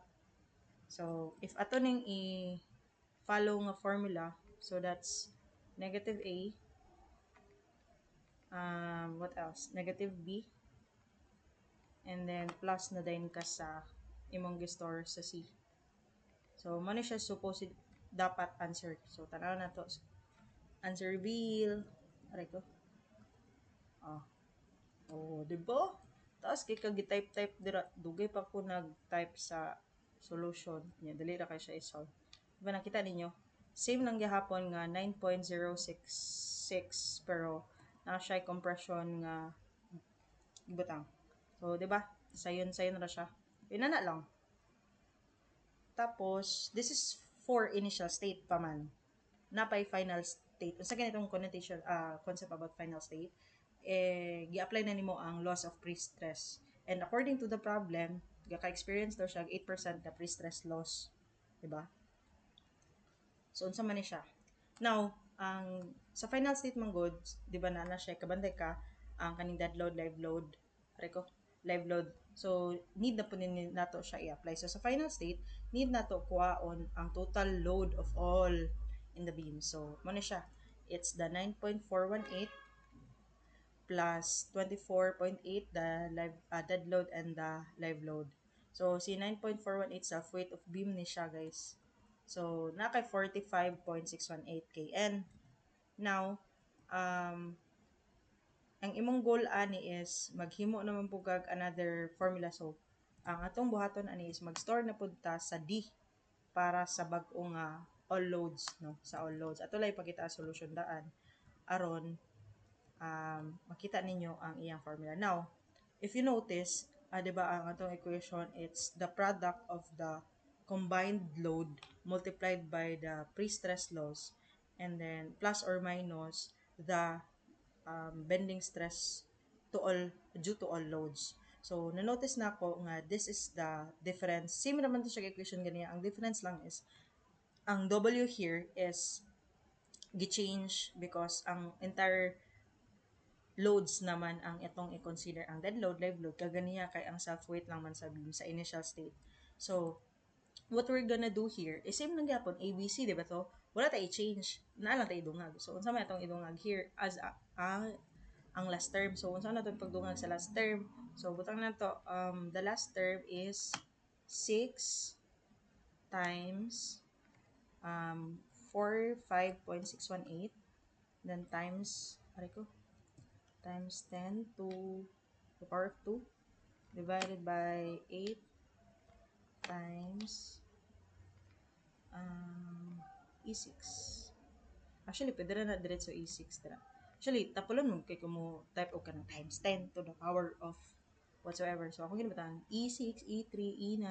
So, if ato ning i-follow nga formula, so that's negative A, what else? Negative B, and then plus na din ka sa imong gi-store sa C. So, mo siya supposed dapat answer. So, tanaw na to. Answer reveal. Aray ko. Oh. Oh, di ba? Tapos kay kag type dira, dugay pa ko nag-type sa solution. Nya dali ra kay siya i-solve. Diba nakita ninyo? Same lang gihapon nga 9.066 pero na siya compression nga ibutang. So, di ba? Sayon ra siya. Inana lang. Tapos, this is for initial state pa man. Napay final state. Unsa ganitong connotation concept about final state? Gi-apply na nimo ang loss of pre-stress. And according to the problem, gaka-experience daw siya 8% na pre-stress loss. Diba? So, unsa man ni siya? Now, ang sa final state man good, di ba na siya, kabanday ka, ang kaning dead load, live load, ko, live load. So, need na po nato siya i-apply. So, sa final state, need nato kuhaon ang total load of all in the beam. So, mo siya. It's the 9.418 plus 24.8 the live dead load and the live load. So, si 9.418 self weight of beam ni siya, guys. So, nakay 45.618 kN. Now, ang imong goal ani is maghimo naman pugag another formula. So, ang atong buhaton ani is mag-store na pud ta sa D para sa bag-o nga all loads, no? Sa all loads. Ato lay pakita solution daan aron makita ninyo ang iyang formula. Now, if you notice, 'di ba ang atong equation, it's the product of the combined load multiplied by the pre-stress loss and then plus or minus the bending stress to all due to all loads. So, na-notice na ako nga this is the difference. Same naman to siya equation ganyan. Ang difference lang is ang W here is gi-change because ang entire loads naman ang itong i-consider ang dead load, live load, kaganiya kay ang self-weight lang man sa beam sa initial state. So, what we're gonna do here is same lang gyapon ABC, di ba to? Wala tayo i-change. Na lang tayo idungag. So, unsa man itong idungag here as ang last term. So, unsa na itong pagdungag sa last term? So, butang na to, the last term is 6 times 45.618 then times, aray ko, times 10 to the power of 2 divided by 8 times E6. Actually, pwede na diretso E6 dira. Actually, tapulon mo kay kumo type o kanang times 10 to the power of whatsoever. So, ako ginabatan E6, E3, E9.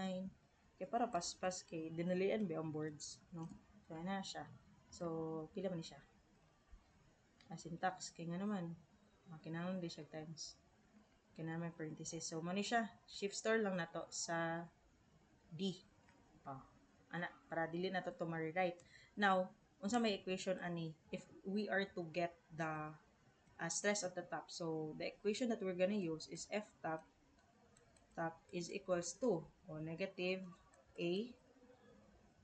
Kaya para pas-pas kay dinalian ba ang boards, no? So, na siya. So, pila man ni siya? Syntax, kaya nga naman. Kinahanglan di siya times. Kaya naman parenthesis. So, mo ni siya. Shift store lang na to sa D. Oh, para dili na to ma-rewrite. Now, unsa may equation ani if we are to get the stress at the top. So, the equation that we're gonna use is F top is equals to negative A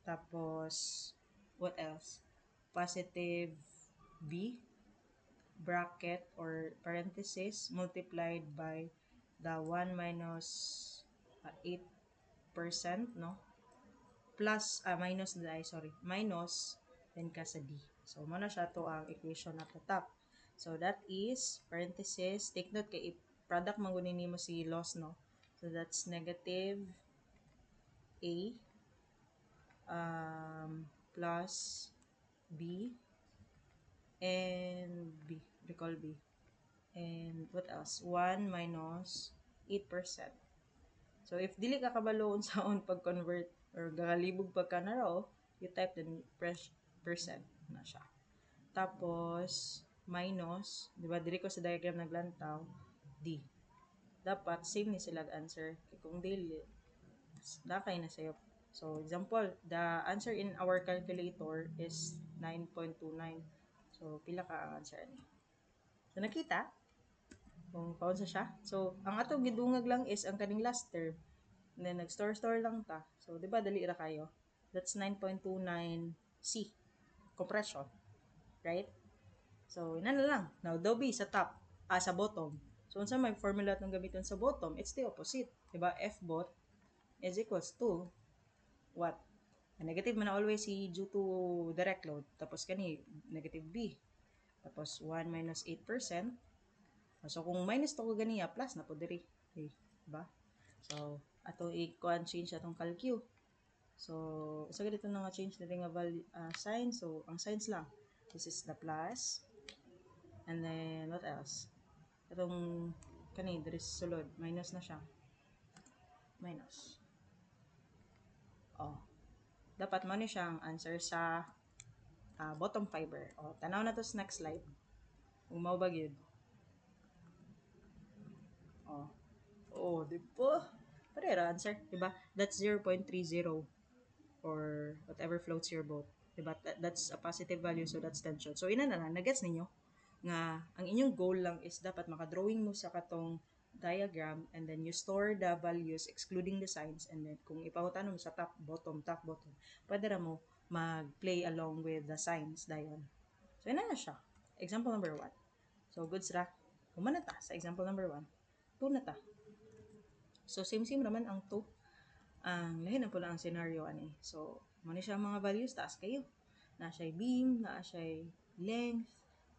tapos what else? Positive B bracket or parenthesis multiplied by the 1 minus 8%, no? Plus, minus na ay, sorry, minus, then ka sa D. So, muna siya to ang equation at the top. So, that is, parenthesis, take note kay product mangunin mo si loss, no? So, that's negative A plus B and B, recall B. And what else? 1 minus 8%. So, if dili ka kabalo sa on pag-convert or gagalibog pa ka na raw, you type the press percent na siya. Tapos, minus, di ba, dili ko sa diagram naglantaw, D. Dapat, same ni sila answer. Kung dili, nakay na sa'yo. So, example, the answer in our calculator is 9.29. So, pila ka ang answer ni. So, nakita? Kung kaunsa siya. So, ang atong gidungag lang is ang kaning last term. And then, nag-store lang ta. So, di ba, dali ra kayo. That's 9.29 C. Compression. Right? So, ina na lang. Now, dobi sa top, sa bottom. So, unsa may formula itong gamiton sa bottom, it's the opposite. Diba? F bot is equals to what? Negative man na always si due to direct load. Tapos kani, negative B. Tapos 1 minus 8%. So, kung minus to ko ganiya, plus na po diri. Okay. Diba? So, ato i-kuan change atong calcu. So, sa ganito na nga change na rin nga value, sign. So, ang signs lang. This is the plus. And then, what else? Itong, kani, there is sulod. Minus na siya. Minus. Oh. Dapat mo ni siyang answer sa bottom fiber. O, tanaw na to sa next slide. Kung mao ba gyud. O. Oh, di ba? Parera answer, di ba? That's 0.30 or whatever floats your boat. Diba? That's a positive value, so that's tension. So, ina na lang, nagets ninyo nga ang inyong goal lang is dapat makadrawing mo sa katong diagram and then you store the values excluding the signs and then kung ipahutan mo sa top, bottom, pwede ra mo mag-play along with the signs dayon. So, ina na siya. Example number 1. So, goods ra. Humana ta sa example number 1. 2 na ta. So, same naman ang 2. Ang lahi na po lang ang scenario ani. So, muna siya mga values, taas kayo. Na siya beam, na siya length,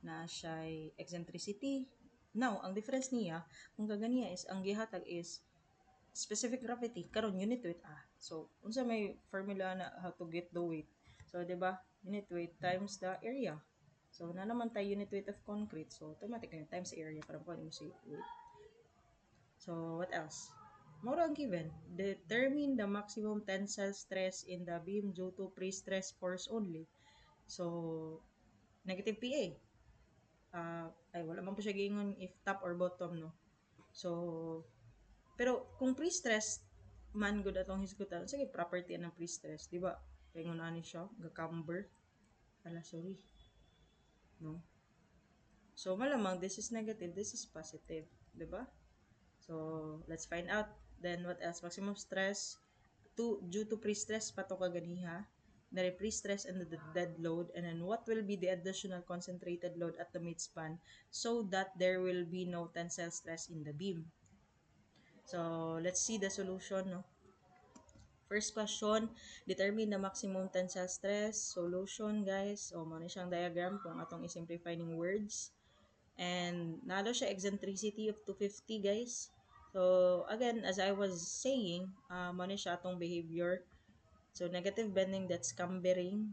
na siya eccentricity. Now, ang difference niya, kung kaganiya is, ang gihatag is specific gravity, karon unit weight So, unsa may formula na how to get the weight. So, 'di ba? Unit weight times the area. So, na naman tayo unit weight of concrete. So, automatic na times area para mo si weight. So, what else? More ang given. Determine the maximum tensile stress in the beam due to pre-stress force only. So, negative PA. Wala man po siya giingon if top or bottom, no? So, pero kung pre-stress, man good atong hisgutan, sige, property ng pre-stress, di ba? Kaya nga ani siya, gacamber. Sorry. No? So, malamang, this is negative, this is positive. Di ba? So, let's find out. Then, what else? Maximum stress due to pre-stress pa to kaganiha. The pre-stress and the dead load. And then, what will be the additional concentrated load at the midspan so that there will be no tensile stress in the beam. So, let's see the solution. No? First question, determine the maximum tensile stress. Solution, guys. O, muna siyang diagram kung atong isimplify ng words. And nalo siya eccentricity of 250, guys. So, again, as I was saying, muna siya atong behavior. So, negative bending, that's cambering.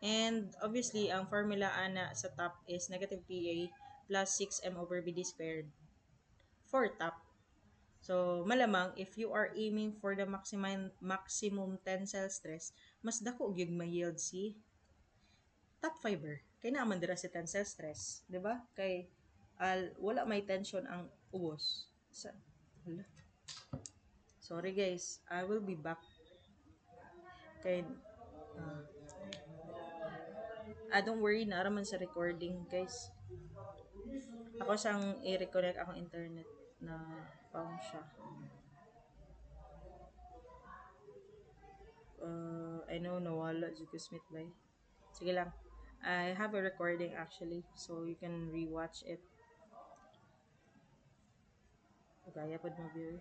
And, obviously, ang formula ana sa top is negative PA plus 6M over BD squared for top. So, malamang, if you are aiming for the maximum tensile stress, mas dako gyud ma-yield si top fiber. Kay naman dira si tensile stress, 'di ba? Kay wala may tension ang ubos. Wala. Sorry guys, I will be back. Kay don't worry, naraman sa recording, guys. Ako siyang i-reconnect akong internet na found siya. I know nawala Zuko Smith ba? Sige lang. I have a recording actually, so you can rewatch it. Gaya pod mo view.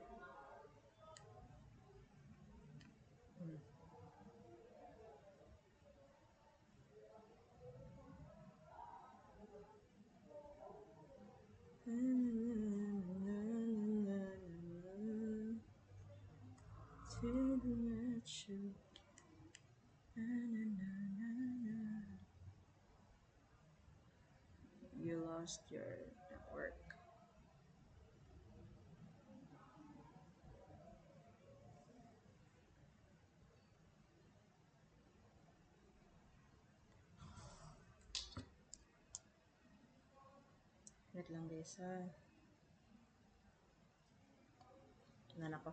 You lost your network. Wait lang guys ha. Nan ako.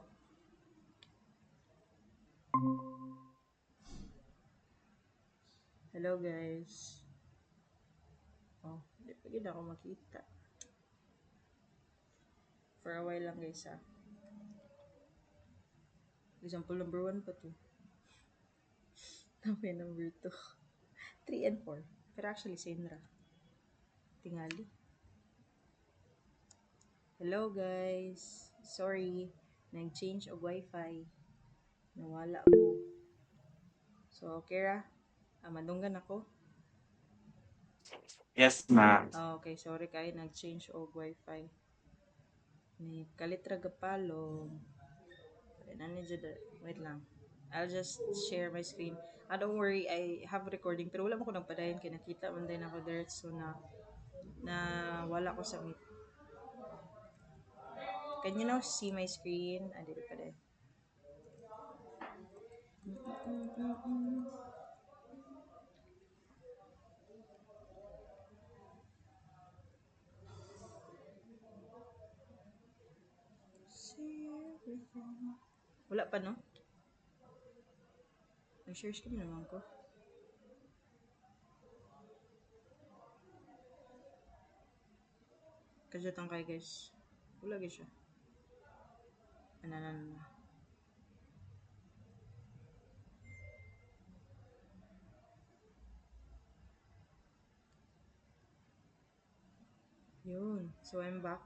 Hello guys. Oh, hindi pa gid ako makita. For a while lang guys ha. Example number 1 pa to. Okay, number 2. 3 and 4. Pero actually same ra. Tingali. Hello guys. Sorry. Nag-change og wifi. Nawala ko. So, Kira, madunggan ako. Yes, ma'am. Okay, sorry kay nag-change og wifi. Ni kalitra gapalong. Wait lang. I'll just share my screen. Don't worry, I have recording pero wala mo ko nagpadayon kay nakita man din ako diretso na wala ko sa meet. Can you now see my screen? Dito pa din. See everything. Wala pa, no? Nag-share screen naman ko. Kasyatang kay guys. Wala guys siya. Ano. Yun. So, I'm back.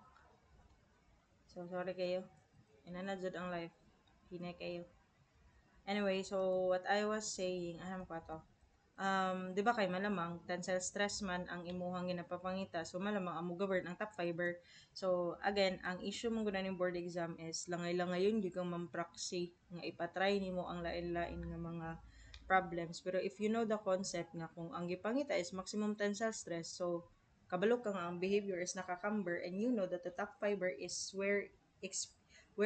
So, sorry kayo. Inanadjud ang live. Hinay kayo. Anyway, so what I was saying, aham ko to. Di ba kay malamang tensile stress man ang imuhang ginapapangita. So malamang amo govern ang top fiber. So again, ang issue mong gunan ng board exam is langay-langayon gyud kang mampraksi nga ipatry nimo ang lain-lain nga mga problems. Pero if you know the concept nga kung ang gipangita is maximum tensile stress, so kabalo ka nga ang behavior is nakakamber and you know that the top fiber is where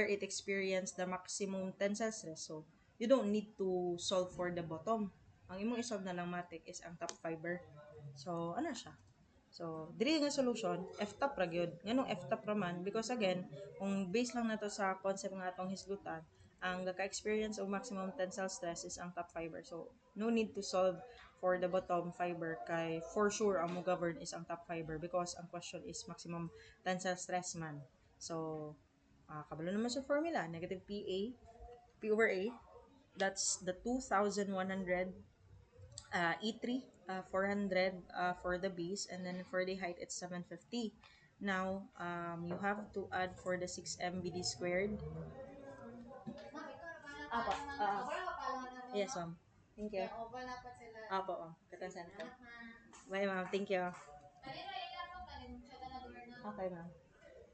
it experienced the maximum tensile stress. So you don't need to solve for the bottom. Ang imong isolve na lang matik is ang top fiber. So, ano siya? So, diri nga solution, F-top ra gyud. Nganong F-top ra man because again, kung base lang nato sa concept nga atong hisgutan, ang gaka-experience of maximum tensile stress is ang top fiber. So, no need to solve for the bottom fiber kay for sure ang mo govern is ang top fiber because ang question is maximum tensile stress man. So, kabalo naman sa formula, negative PA, P over A, that's the 2,100 E3 400 for the base and then for the height it's 750. Now you have to add for the 6 MBD squared. Apa? Yes, ma'am. Thank you. Apo, ma'am. Katasan ko. Bye, ma'am. Thank you. Okay, ma'am.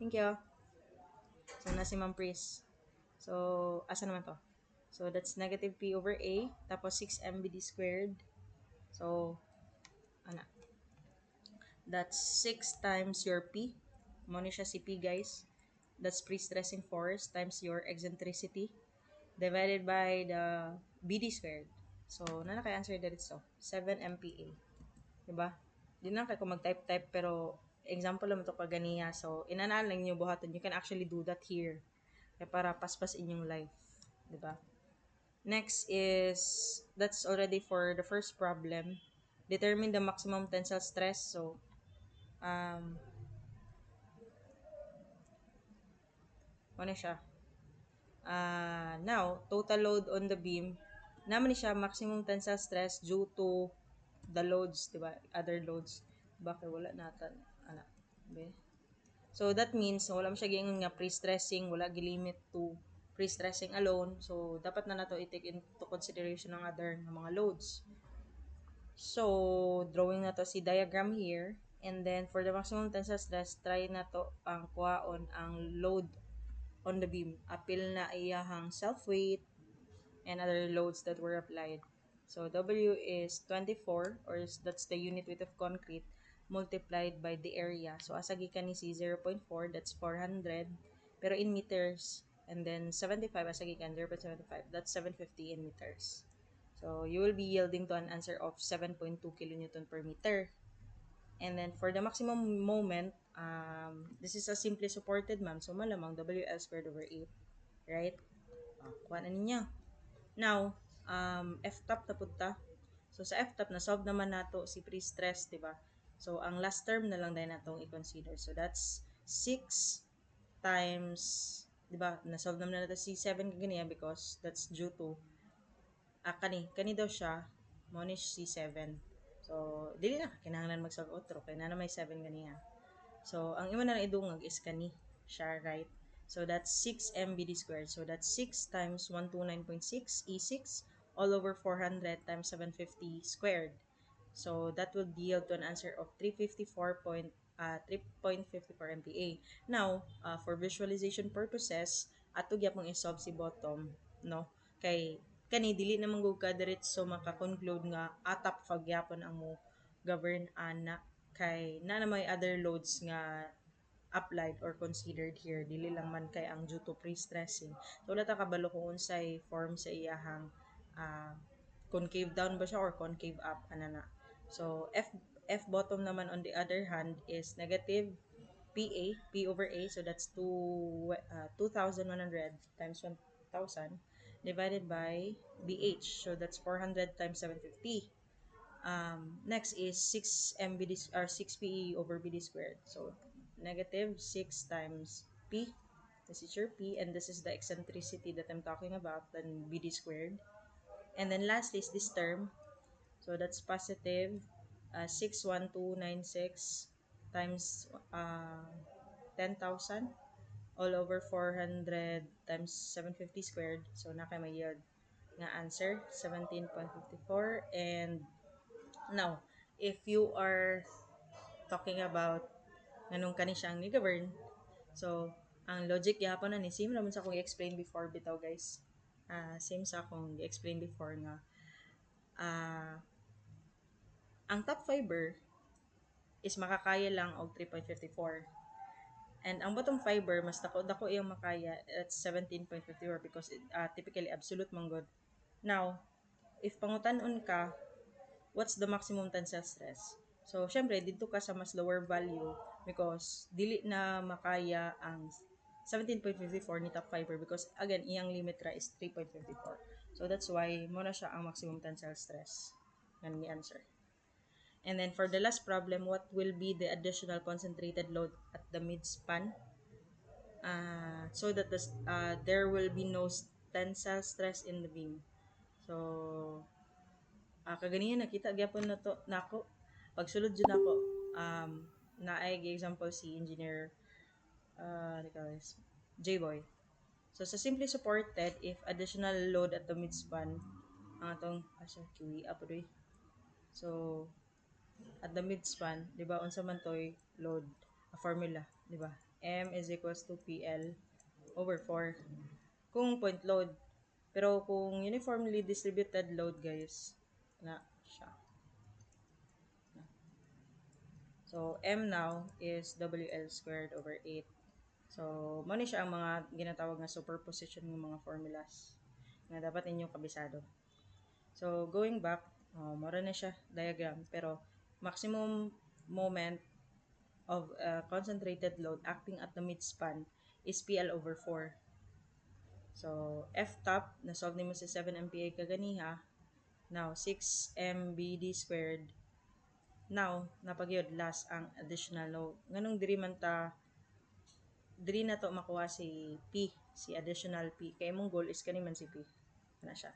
Thank you. So, na si Ma'am Pris. So, asa naman to? So, that's negative P over A. Tapos, 6 MBD squared. So, ano? That's 6 times your P. Muna siya si P, guys. That's pre-stressing force times your eccentricity divided by the BD squared. So, na naka-answer dito. 7 MPa. Diba? Di na kayo kung mag-type-type pero example lang ito kaganiya. So, inanaan lang nyo buhaton. You can actually do that here. Kaya para paspas inyong life. Diba? Next is, that's already for the first problem. Determine the maximum tensile stress. So, ano siya? Now, total load on the beam, naman siya maximum tensile stress due to the loads, di ba? Other loads. Bakit wala natin? Ano? Be? So, that means, wala mo siya gingon nga pre-stressing, wala gilimit to pre-stressing alone. So, dapat na nato i-take into consideration ng other ng mga loads. So, drawing na to si diagram here. And then, for the maximum tensile stress, try na to ang kuhaon ang load on the beam. Apil na iyahang self-weight and other loads that were applied. So, W is 24 or that's the unit weight of concrete multiplied by the area. So, asa gikan ni si 0.4, that's 400. Pero in meters, and then 75 asa gikan 0.75, that's 750 in meters. So, you will be yielding to an answer of 7.2 kilonewton per meter. And then, for the maximum moment, this is a simply supported, ma'am. So, malamang WL squared over 8. Right? Kuha na ninyo. Now, F-top na punta. So, sa F-top, na-solve naman nato si pre-stress, di ba? So, ang last term na lang din natong i-consider. So, that's 6 times, di ba? Na-solve naman nato si 7 kagania because that's due to, kani daw siya, monish C7. So dili na kinahanglan mag-solve outro kay na may 7 ganiya. So ang imo na idungag is kani siya, right? So that's 6 MBD squared. So that's 6 times 129.6 E6 all over 400 times 750 squared. So that will yield to an answer of 3.54 MPa. Now, for visualization purposes, ato gyapon i-solve si bottom, no? Kay kani dili naman gud ka diretso maka-conclude nga atap pagyapon ang mo govern ana kay na may other loads nga applied or considered here, dili lang man kay ang due to pre-stressing. So wala ta kabalo kung unsay form sa iyahang uh, concave down ba siya or concave up ana na. So F bottom naman on the other hand is negative P over A, so that's 2,100 times 1,000 divided by BH, so that's 400 times 750. Next is 6 MBD or 6PE over BD squared. So negative 6 times P, this is your P, and this is the eccentricity that I'm talking about, then BD squared. And then last is this term, so that's positive 61296 times 10,000 all over 400 times 750 squared. So na kay may yield nga answer 17.54. And now, if you are talking about nganong kani siyang ni-govern, so ang logic gyapon na ni same naman sa akong i-explain before bitaw guys. Same sa akong i-explain before nga uh, ang top fiber is makakaya lang og 3.54. And ang bottom fiber, mas dako iyang makaya at 17.54 because typically absolute manggod. Now, if pangutan-on ka, what's the maximum tensile stress? So, syempre, dito ka sa mas lower value because dili na makaya ang 17.54 ni top fiber because again, iyang limit ra is 3.54. So, that's why mo na siya ang maximum tensile stress. Yan ni answer. And then for the last problem, what will be the additional concentrated load at the mid-span? So that there will be no tensile stress in the beam. So, kaganiyan nakita gyapon na to nako. Pagsulod jud nako, naay example si engineer J-Boy. So sa simply supported, if additional load at the mid-span, ang atong QE up So at the mid-span, di ba, unsa man toy load, a formula, di ba? M is equals to PL over 4 kung point load. Pero kung uniformly distributed load, guys, na siya. So, M now is WL squared over 8. So, muna siya ang mga ginatawag na superposition ng mga formulas na dapat ninyong kabisado. So, going back, mura na siya diagram. Pero, maximum moment of concentrated load acting at the midspan is PL over 4. So, F top, na-solve nimo sa 7 MPa kaganiha. Now, 6 MBD squared. Now, napagyod last ang additional load. Nganong diri na to makuha si P, si additional P. Kaya mong goal is kani man si P. Na siya.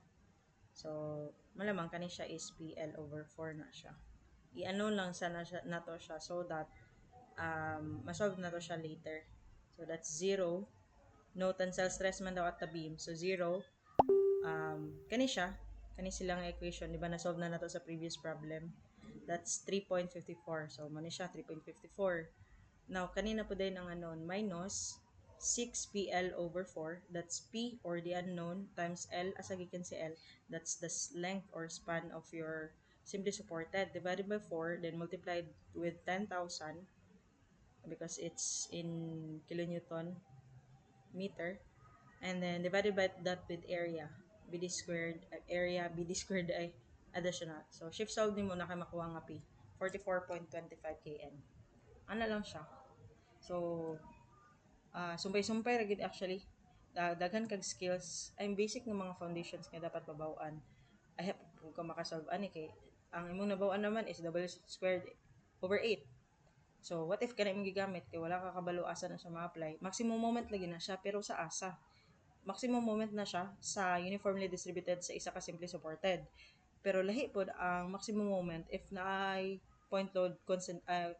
So, malamang kani siya is PL over 4 na siya. I-ano lang sa na to siya so that masolve na to siya later. So, that's 0. No tensile stress man daw at the beam. So, 0. Kani siya. Kani silang equation. Diba na-solve na to sa previous problem. That's 3.54. So, mani siya 3.54. Now, kanina po din ang unknown. Minus 6PL over 4. That's P or the unknown times L as agikan si L. That's the length or span of your simply supported. Divided by 4. Then multiplied with 10,000 because it's in kilonewton meter. And then divided by that with area. BD squared, area, BD squared ay additional. So, shift solve din mo na kayo makuha nga P. 44.25 kN. Ano lang siya. So, sumpay-sumpay ra gid actually. Daghan kag skills ay basic ng mga foundations nga dapat mabaw-an. I have kung ka makasolve ani kay ang imong nabaw-an naman is W squared over 8. So, what if kana imong gigamit kay wala ka kabalo asa na siya ma-apply? Maximum moment lagi na siya pero sa asa. Maximum moment na siya sa uniformly distributed sa isa ka simply supported. Pero lahi pod ang maximum moment if naay point load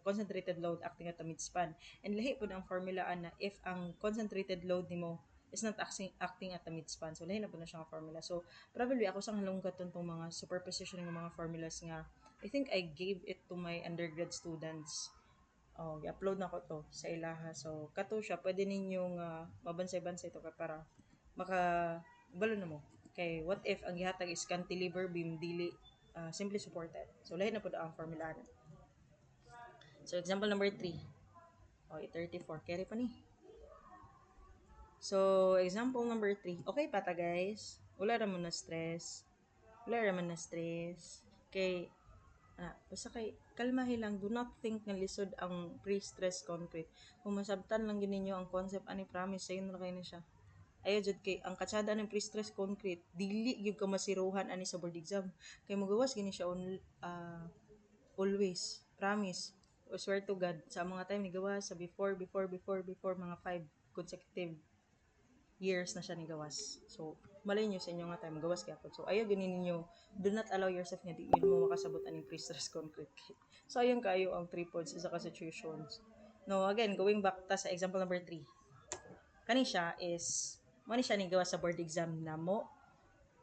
concentrated load acting at a midspan. And lahi pod ang formula na if ang concentrated load nimo is not acting at the midspan. So lahi na po na siya formula. So probably ako sang halonggat tong mga superpositioning ng mga formulas nga I think I gave it to my undergrad students. Oh, i-upload na ko to sa ilaha. So kato siya pwede ninyong mabansay-bansay to para maka balo na mo. Kay what if ang gihatag is cantilever beam dili simply supported. So lahi na pud ang formula na. So example number 3. Oh, 34 carry pa ni. So example number 3. Okay pa ta guys. Wala ra man na stress. Wala ra man na stress. Kay basta kay kalmahi lang, do not think nga lisod ang pre-stress concrete. Kung masabtan lang gid ninyo ang concept ani promise sayon na kayo na siya. Ayo jud kay ang katsada ng pre-stress concrete dili gyud ka masiruhan ani sa board exam. Kay magawas gini siya always. Promise. I swear to God, sa mga time ni gawas sa before mga 5 consecutive years na siya ni gawas. So, malay nyo sa inyo nga time, gawas kaya po. So, ayaw ganin ninyo, do not allow yourself nga di yun mo makasabot aning pre-stress concrete. So, ayun kayo ang 3 points sa situations. No, again, going back ta sa example number 3. Kani siya is, mani siya ni gawas sa board exam na mo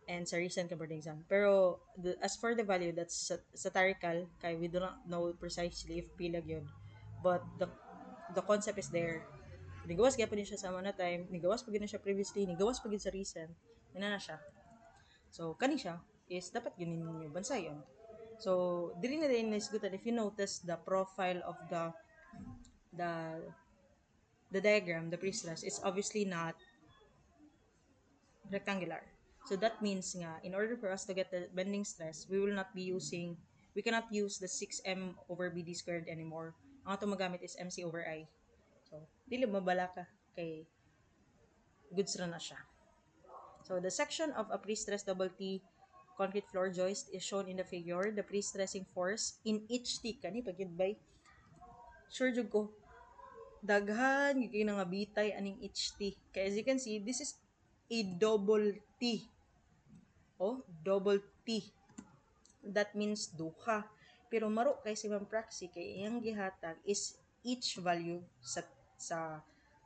and sa recent ka board exam. Pero, as for the value, that's satirical, kay we do not know precisely if pilag yun. But the concept is there. Nigawas kaya pa din siya sa mga time, nigawas pa siya previously, nigawas pa sa recent, yun na siya. So, kani siya is dapat ganin ninyo bansayon. So, dili na din is good if you notice the profile of the the diagram, the pre-stress, is obviously not rectangular. So that means nga, in order for us to get the bending stress, we cannot use the 6m over BD squared anymore. Ang ato magamit is MC over I. So, dili mabala ka kay goods ra na siya. So, the section of a pre-stressed double T concrete floor joist is shown in the figure. The pre-stressing force in each T, kani pagyud bay? Sure jud ko, daghan gigay nga bitay aning each T. Kaya as you can see, this is a double T. Oh, double T. That means duha. Pero maro kay si Ma'am Praxi kay iyang gihatag is each value sa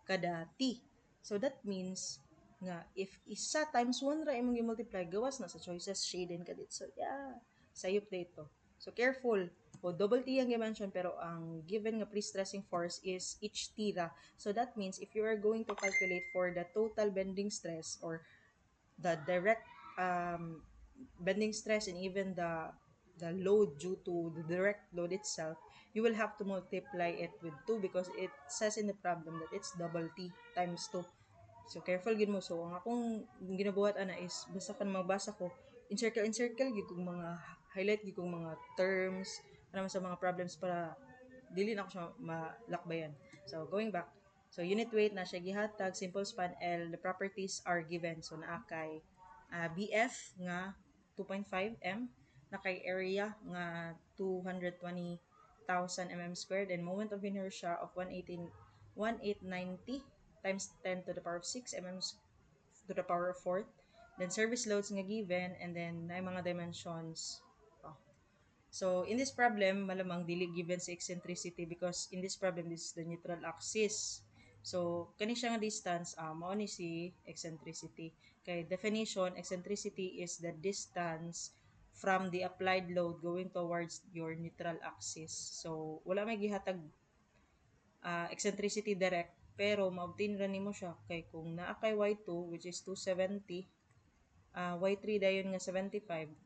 kada T. So that means nga if isa times 1 ra imong i-multiply gawas na sa choices shaded ka dito. So yeah, sayop dito. So careful. O double T ang i-mention pero ang given nga pre-stressing force is each T ra. So that means if you are going to calculate for the total bending stress or the direct bending stress and even the load due to the direct load itself, you will have to multiply it with 2 because it says in the problem that it's double T times 2. So careful gid mo. So ang akong ginabuhat ana is basta kan magbasa ko, in circle gid kong mga highlight gid kong mga terms para sa mga problems para dili na ako siya malakbayan. So going back, so unit weight na siya gihatag, simple span L, the properties are given. So naa kay BF nga 2.5 m, na kay area nga 220,000 mm squared, and moment of inertia of 1890 times 10 to the power of 6 mm to the power of 4. Then service loads nga given, and then na mga dimensions. So, in this problem, malamang dili given sa eccentricity because in this problem, this is the neutral axis. So, kani siya nga distance, mao ni si eccentricity. Kay definition, eccentricity is the distance from the applied load going towards your neutral axis. So, wala may gihatag eccentricity direct, pero ma-obtain ra nimo siya kay kung naa kay Y2 which is 270, Y3 dayon nga 75.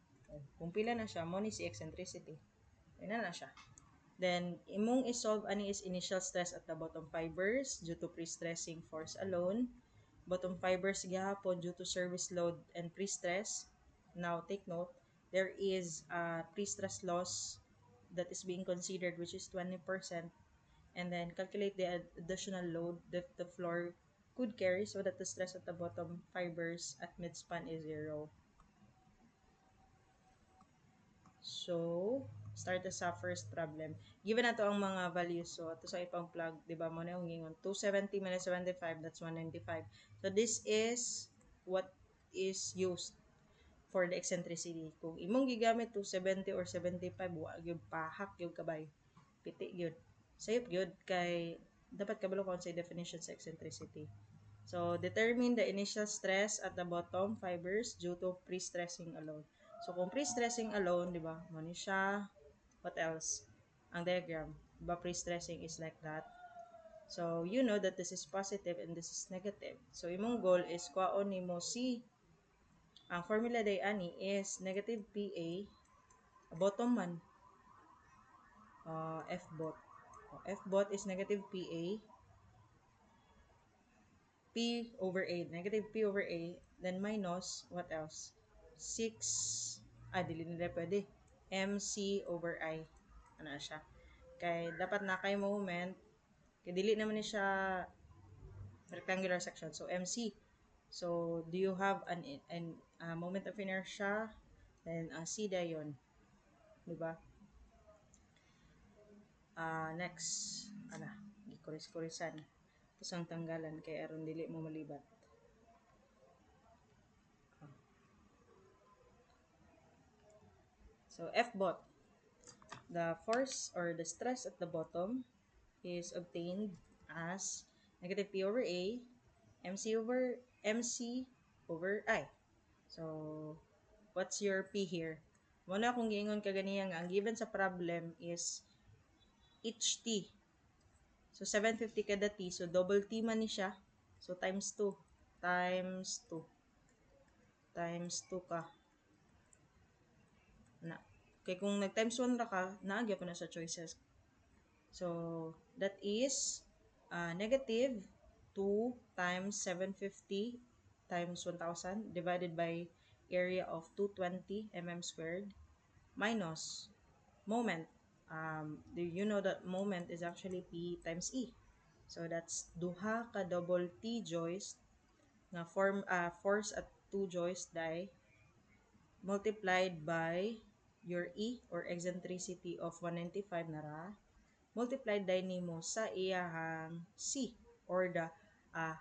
Kung pila na siya, mo ni si eccentricity. Ayun na siya. Then, imong isolve ani is initial stress at the bottom fibers due to pre-stressing force alone. Bottom fibers gihapon due to service load and pre-stress. Now, take note, there is a pre-stress loss that is being considered which is 20%. And then, calculate the additional load that the floor could carry so that the stress at the bottom fibers at midspan is 0. So, start sa first problem. Given na to ang mga values. So, ito sa ipang plug, di ba mo na yung ingon. 270 minus 75, that's 195. So, this is what is used for the eccentricity. Kung imong gigamit to 70 or 75, wa gyud pahak gyud kabay. Piti gyud. Sayop gyud kay dapat kabalo ko sa definition sa eccentricity. So, determine the initial stress at the bottom fibers due to pre-stressing alone. So, kung pre-stressing alone, di ba, mo ni siya, what else? Ang diagram, di ba, pre-stressing is like that. So, you know that this is positive and this is negative. So, imong goal is kwaon nimo C. Ang formula day ani is negative PA, bottom man, F bot. F bot is negative PA, P over A, negative P over A, then minus, what else? 6, dili nila pwede. MC over I. Ano na siya? Kay, dapat na kay moment, kay dili naman ni siya rectangular section. So, MC. So, do you have an moment of inertia? Then, C dayon. Diba? Next, gikuris-kurisan. Tapos ang tanggalan, kay aron dili mo malibat. So, F bot. The force or the stress at the bottom is obtained as negative P over A, MC over I. So, what's your P here? Muna kung giingon ka ganiya nga, ang given sa problem is HT. So, 750 kada T. So, double T man ni siya. So, times 2. Times 2. Times 2 ka. Na. Kaya kung nag-times 1 ra ka, naagya pa na sa choices. So, that is negative 2 times 750 times 1,000 divided by area of 220 mm squared minus moment. Do you know that moment is actually P times E? So, that's duha ka double T joist na force at two joist die multiplied by your E or eccentricity of 195 nara multiplied din nimo sa iyahang C or the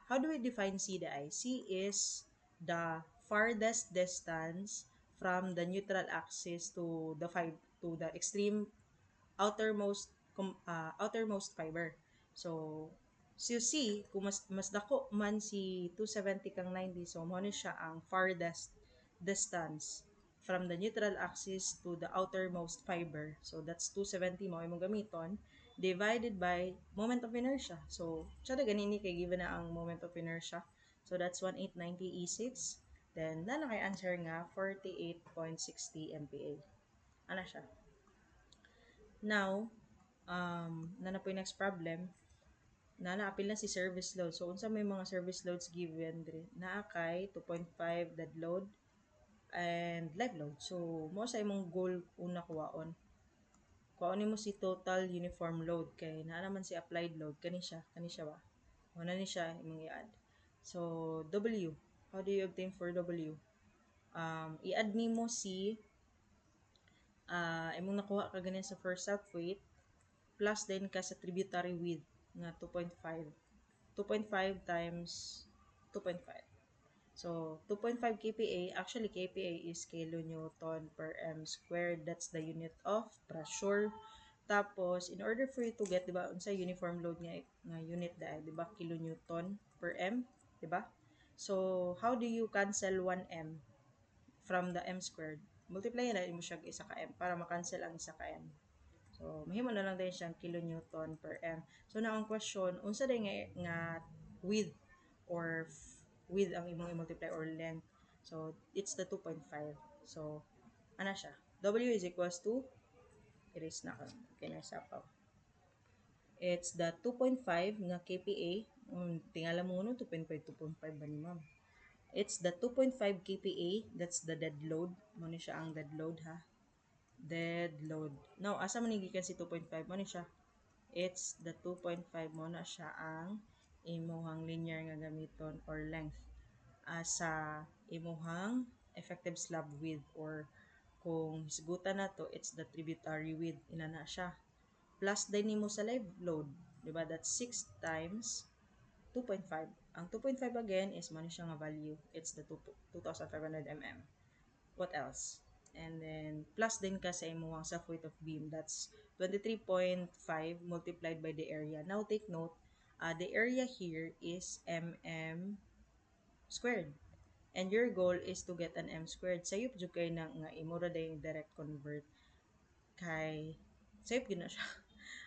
how do we define C dai? C is the farthest distance from the neutral axis to the extreme outermost fiber. So C kung mas dako man si 270 kang 90, so mo ni siya ang farthest distance from the neutral axis to the outermost fiber. So that's 270 mo imong gamiton divided by moment of inertia. So, siya ganini kay given na ang moment of inertia. So, that's 1890 E6. Then, na kay answer nga 48.60 MPa. Ano siya? Now, na po yung next problem. Naapil na si service load. So, unsa may mga service loads given diri? Naa kay 2.5 dead load and live load. So, mo sa imong goal una kuwaon kuhanin mo si total uniform load kay naa naman si applied load kani siya ba muna ni siya imong i-add. So W, how do you obtain for W? I-add nimo si imong nakuha ka ganin sa first self-weight plus din ka sa tributary width nga 2.5 times 2.5. So, 2.5 kPa, actually kPa is kilonewton per m squared. That's the unit of pressure. Tapos, in order for you to get, di ba, unsa uniform load nga unit dahil, di ba, kilonewton per m, di ba? So, how do you cancel 1m from the m squared? Multiply na mo siya isa ka m para makancel ang isa ka m. So, mahimo na lang din siyang kilonewton per m. So, na ang question, unsa din nga width or width ang imong i-multiply or length. So, it's the 2.5. So, ana siya? W is equals to, erase na ka. Okay, naisapaw. It's the 2.5 nga kPa. Tingala mo no, 2.5 ba ni ma'am? It's the 2.5 kPa. That's the dead load. Muna siya ang dead load ha. Dead load. Now, asa man gikan si 2.5? Muna siya. It's the 2.5 mo na siya ang imuhang linear nga gamiton or length sa imuhang effective slab width or kung hisgutan na to, it's the tributary width. Ina na siya. Plus din nimo sa live load. Diba? That's 6 times 2.5. Ang 2.5 again is man siya nga value. It's the 2,500 mm. what else? And then, plus din ka sa imuhang self-weight of beam. That's 23.5 multiplied by the area. Now, take note, the area here is mm squared. And your goal is to get an m squared. Sayop jud kay na nga imura day direct convert kay sayop gyud na siya.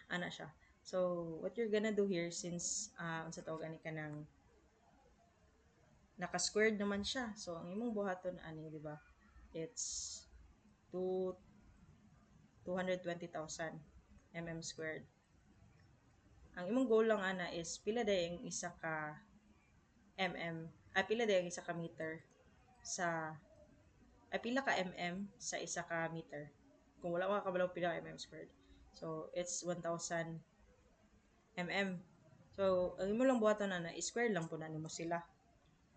Ana siya. So, what you're gonna do here since unsa tawag ani ka ng naka-squared naman siya. So, ang imong buhaton ani, di ba? It's 2 220,000 mm squared. Ang imong goal lang ana is pila day ang isa ka pila day ang isa ka meter sa pila ka sa isa ka meter. Kung wala ka kabalaw pila ka squared. So, it's 1,000 mm. So, ang imo lang buhaton ana, square lang po na nimo sila.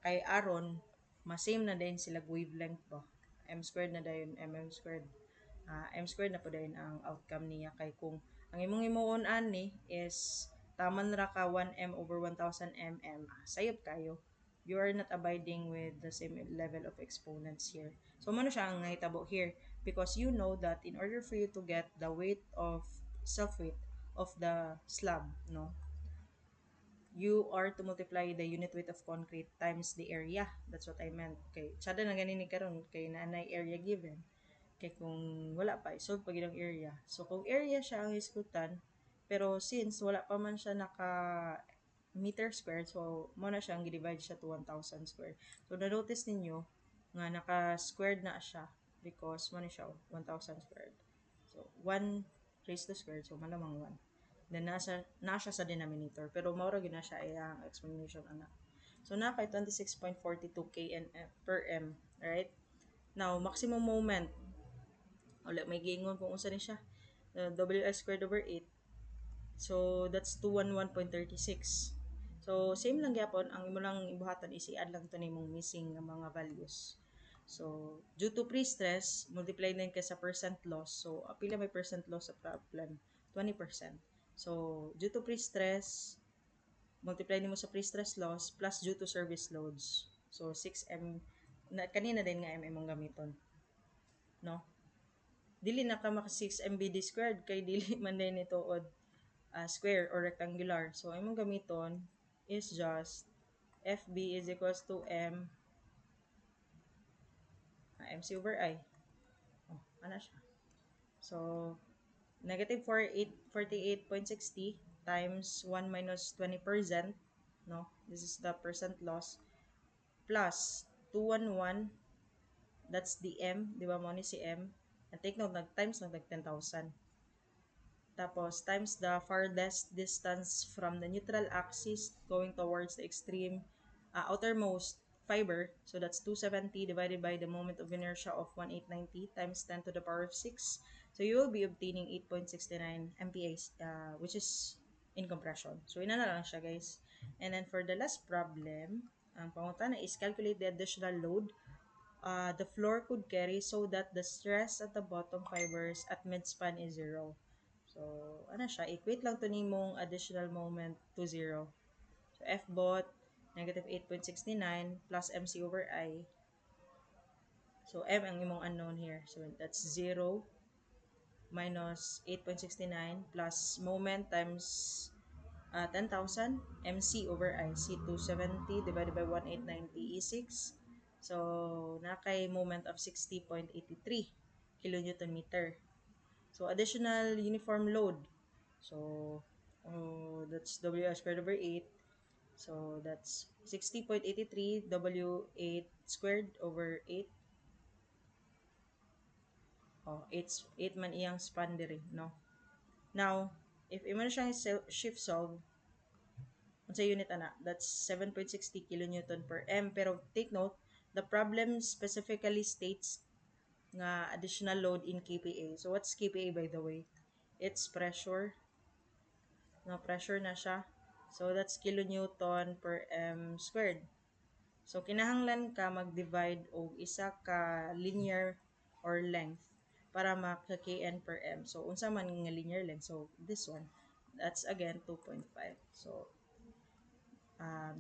Kay aron, ma-same na din sila wavelength ba. M squared na dayon mm squared. M squared na po din ang outcome niya kay kung ang imong himuon ani is taman ra ka 1m over 1000 mm, sayop kayo. You are not abiding with the same level of exponents here. So, mano siya ang nahitabo here because you know that in order for you to get the weight of self-weight of the slab, no, you are to multiply the unit weight of concrete times the area. That's what I meant. Okay, tsada na ganin ni karon kay naanay area given. Kay kung wala pa, solve pa ang area. So, kung area siya ang iskutan, pero since wala pa man siya naka meter squared, so mo na siyang gi-divide siya to 1,000 square. So, na-notice ninyo nga naka-squared na siya because mo na siya 1,000 squared. So, 1 raised to squared, so malamang 1. Then, nasa sa denominator. Pero, maura gina siya ay ang explanation ana. So, na kay 26.42 kN per m, right? Now, maximum moment. Wala, may gingon kung unsa ni siya. WS squared over 8. So, that's 211.36. So, same lang gyapon. Ang imo lang ibuhatan is i-add lang to nimong missing nga mga values. So, due to pre-stress, multiply din ka sa percent loss. So, pila may percent loss sa problem? 20%. So, due to pre-stress, multiply nimo sa pre-stress loss plus due to service loads. So, 6M, kanina din nga M mong gamiton. No? Dili na ka maka 6 MBD squared kay dili man din ito od square or rectangular. So, imong gamiton is just FB is equals to MC over I. Oh, ano siya? So, negative 48.60 times 1 minus 20%, no? This is the percent loss, plus 211, that's the M, di ba mo ni si M? And take note, nag-times lang nag 10,000. Tapos, times the farthest distance from the neutral axis going towards the extreme outermost fiber. So, that's 270 divided by the moment of inertia of 1890 times 10 to the power of 6. So, you will be obtaining 8.69 MPa, which is in compression. So, ina na lang siya, guys. And then, for the last problem, ang pangutana is calculate the additional load the floor could carry so that the stress at the bottom fibers at midspan is 0. So, ano siya, equate lang to nimong additional moment to 0. So, F bot, negative 8.69 plus MC over I. So, M ang imong unknown here. So, that's 0 minus 8.69 plus moment times 10,000 MC over I. C270 divided by 1890 E6. So, nakay moment of 60.83 kilonewton meter. So, additional uniform load. So, that's WR squared over 8. So, that's 60.83 W8 squared over 8. Oh, 8 man iyang span diri, no? Now, if imo na siyang shift solve, unsa unit ana? That's 7.60 kilonewton per m. Pero take note, the problem specifically states nga additional load in kPa. So, what's kPa by the way? It's pressure. No, pressure na siya. So, that's kilonewton per m squared. So, kinahanglan ka mag-divide og isa ka linear or length para maka-kn per m. So, unsa man nga linear length? So, this one. That's again 2.5. So,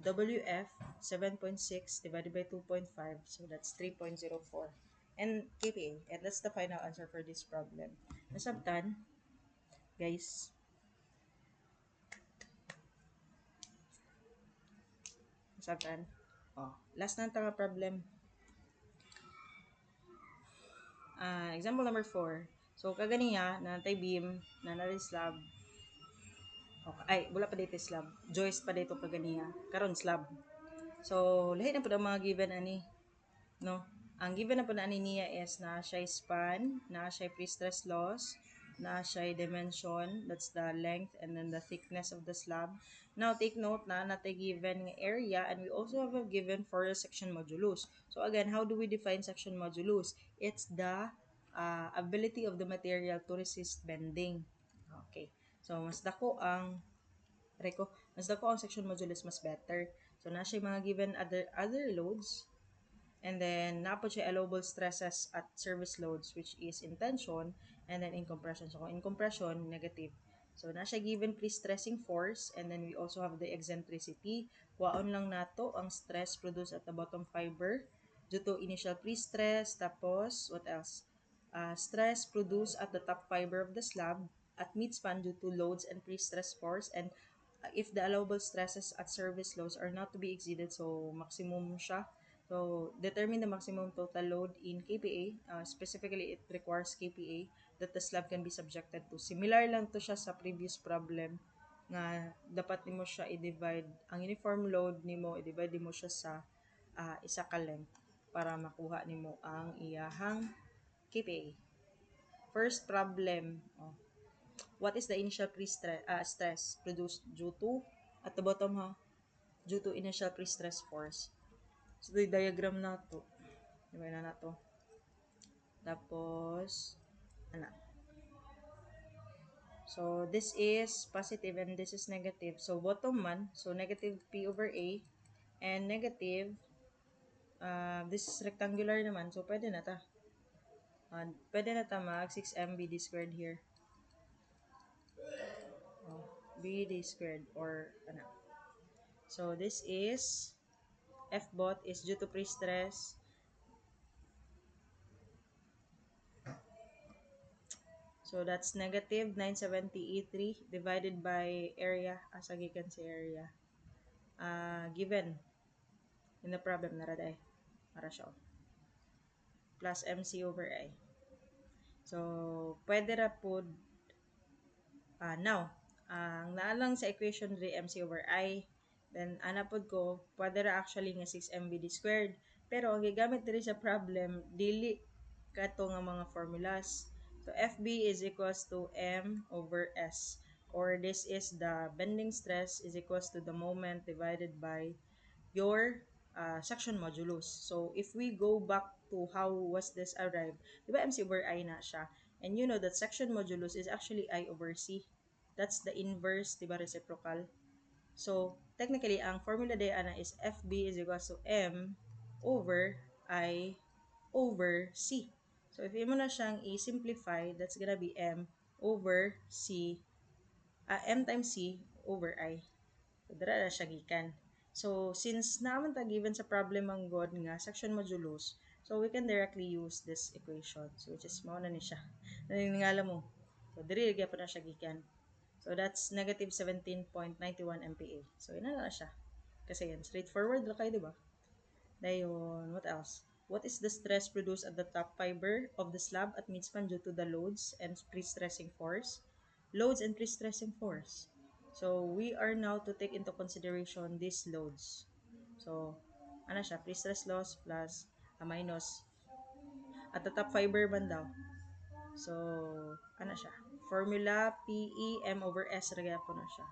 WF 7.6 divided by 2.5. So, that's 3.04. and kPa. And that's the final answer for this problem. Nasabtan, guys. Nasabtan. Oh, last na tanga problem. Example number 4. So, kaganiya, na natay beam, na narin slab. Okay. Ay, wala pa dito slab. Joist pa dito kaganiya. Karon slab. So, lahi na po ang mga given ani. No? Ang given na po na ani niya is na siya span, na siya pre-stress loss, na siya dimension, that's the length and then the thickness of the slab. Now, take note na natay given nga area and we also have a given for the section modulus. So, again, how do we define section modulus? It's the ability of the material to resist bending. Okay. So, mas dako ang Reco, mas dako ang section modulus mas better. So, na siya mga given other loads. And then, na po siya allowable stresses at service loads, which is in tension, and then in compression. So, kung in compression, negative. So, na siya given pre-stressing force, and then we also have the eccentricity. Waon lang nato ang stress produced at the bottom fiber due to initial pre-stress, tapos, what else? Stress produced at the top fiber of the slab at midspan due to loads and pre-stress force, and if the allowable stresses at service loads are not to be exceeded, so maximum siya. So, determine the maximum total load in kPa. Specifically, it requires kPa that the slab can be subjected to. Similar lang to siya sa previous problem nga dapat nimo siya i-divide ang uniform load nimo i-divide nimo siya sa isa ka length para makuha nimo ang iyahang kPa. First problem, what is the initial stress produced due to at the bottom due to initial pre-stress force. So, ito yung diagram na to. Diba na to? Tapos, ano? So, this is positive and this is negative. So, bottom man, so negative P over A and negative, this is rectangular naman. So, pwede na ta. Pwede na ta mag 6m BD squared here. BD squared or ano. So, this is F bot is due to pre-stress. So, that's negative 970 E3 divided by area, as gikan sa area. Given in the problem na raday. Para siya. Plus MC over I. So, pwede ra po, now, ang naalang sa equation ri MC over I, then, anapod ko, pwede ra actually nga 6MBD squared. Pero, ang gigamit diri sa problem, dili kato nga mga formulas. So, FB is equals to M over S. Or this is the bending stress is equals to the moment divided by your section modulus. So, if we go back to how was this arrived, di ba MC over I na siya? And you know that section modulus is actually I over C. That's the inverse, di ba, reciprocal. So, technically, ang formula day ana is FB is equals to M over I over C. So, if mo na siyang i-simplify, that's gonna be M over C, M times C over I. So, dara na siya gikan. So, since naman ta given sa problem ang God nga, section modulus, so we can directly use this equation. So, which is mao na ni siya. Naningala mo. So, diri pa na siya gikan. So, that's negative 17.91 MPa. So, ina na siya. Kasi yan, straightforward lang kayo, di ba? Dayon, what else? What is the stress produced at the top fiber of the slab at midspan due to the loads and pre-stressing force? Loads and pre-stressing force. So, we are now to take into consideration these loads. So, ano siya? Pre-stress loss plus minus at the top fiber man daw. So, ano siya? Formula PE M over S ragya po na siya.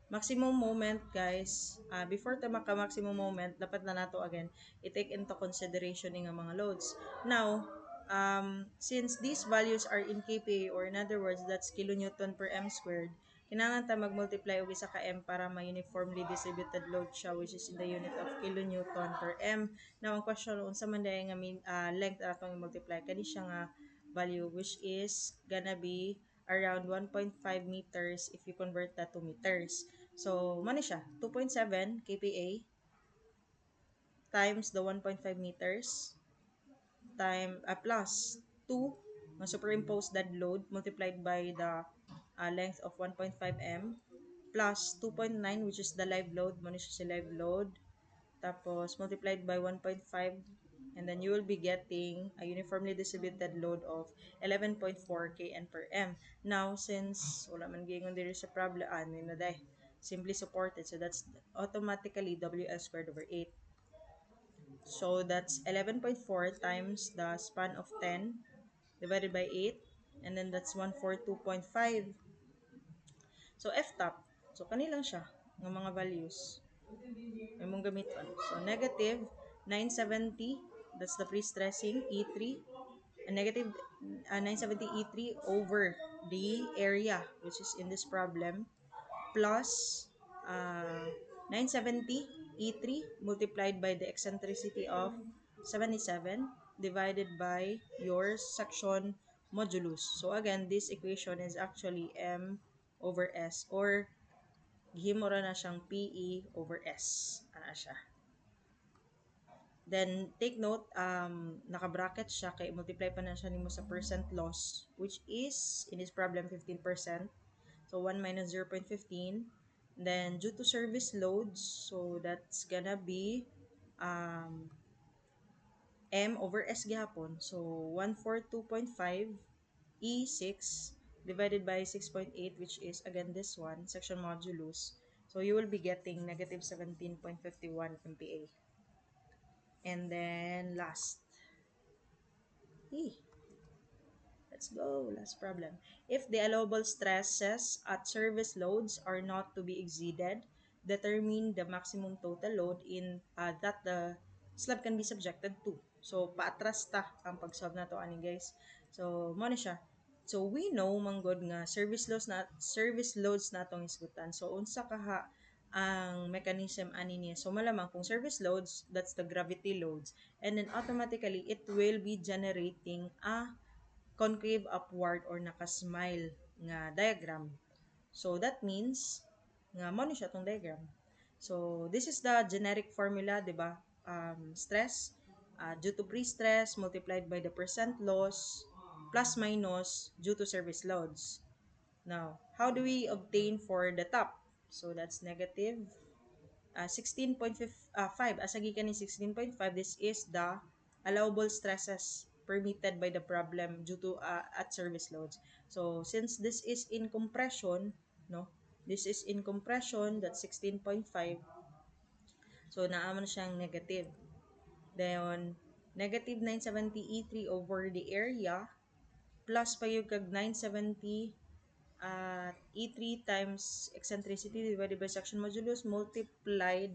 Maximum moment, guys, before ta maka maximum moment, dapat na nato again i-take into consideration nga mga loads. Now, since these values are in kPa, or in other words, that's kilonewton per m squared, kinahanglan ta mag-multiply og isa ka m para ma-uniformly distributed load siya, which is in the unit of kilonewton per m. Now, ang question, unsa man dahil nga length atong i-multiply, kani siya nga value, which is gonna be around 1.5 meters if you convert that to meters. So, mani siya, 2.7 kPa times the 1.5 meters plus 2 na superimposed dead load multiplied by the length of 1.5 m plus 2.9 which is the live load mo siya si live load tapos multiplied by 1.5 and then you will be getting a uniformly distributed load of 11.4 kN per m. Now, since wala man gingon diri sa problem, ano na day, simply supported. So, that's automatically WL squared over 8. So, that's 11.4 times the span of 10 divided by 8. And then, that's 142.5. So, F-top. So, kanilang siya ng mga values. May mong gamiton. So, negative 970, that's the pre-stressing, E3, a negative 970 E3 over the area, which is in this problem, plus 970 E3 multiplied by the eccentricity of 77 divided by your section modulus. So, again, this equation is actually M over S or gihimo ra na siyang PE over S. Ana siya. Then, take note, naka-bracket siya kay multiply pa na siya nimo sa percent loss, which is, in this problem, 15%. So, 1 minus 0.15. Then, due to service loads, so that's gonna be M over S gihapon. So, 142.5 E6 divided by 6.8, which is, again, this one, section modulus. So, you will be getting negative 17.51 MPa. And then, last. Let's go. Last problem. If the allowable stresses at service loads are not to be exceeded, determine the maximum total load in that the slab can be subjected to. So, paatras ta ang pag-solve na to ani guys. So, mo na siya. So, we know manggod nga service loads natong isgutan. So, unsa kaha ang mechanism ani niya. So, malamang kung service loads, that's the gravity loads. And then automatically, it will be generating a concave upward or naka-smile nga diagram. So, that means, nga mo siya tong diagram. So, this is the generic formula, di ba? Stress, due to pre-stress multiplied by the percent loss plus minus due to service loads. Now, how do we obtain for the top? So, that's negative 16.5 as agi kani 16.5. This is the allowable stresses permitted by the problem due to at service loads. So since this is in compression, no, this is in compression, that's 16.5. So naaman siyang negative. Then negative 970 E3 over the area plus pa yung kag 970 E3 times eccentricity divided by section modulus multiplied.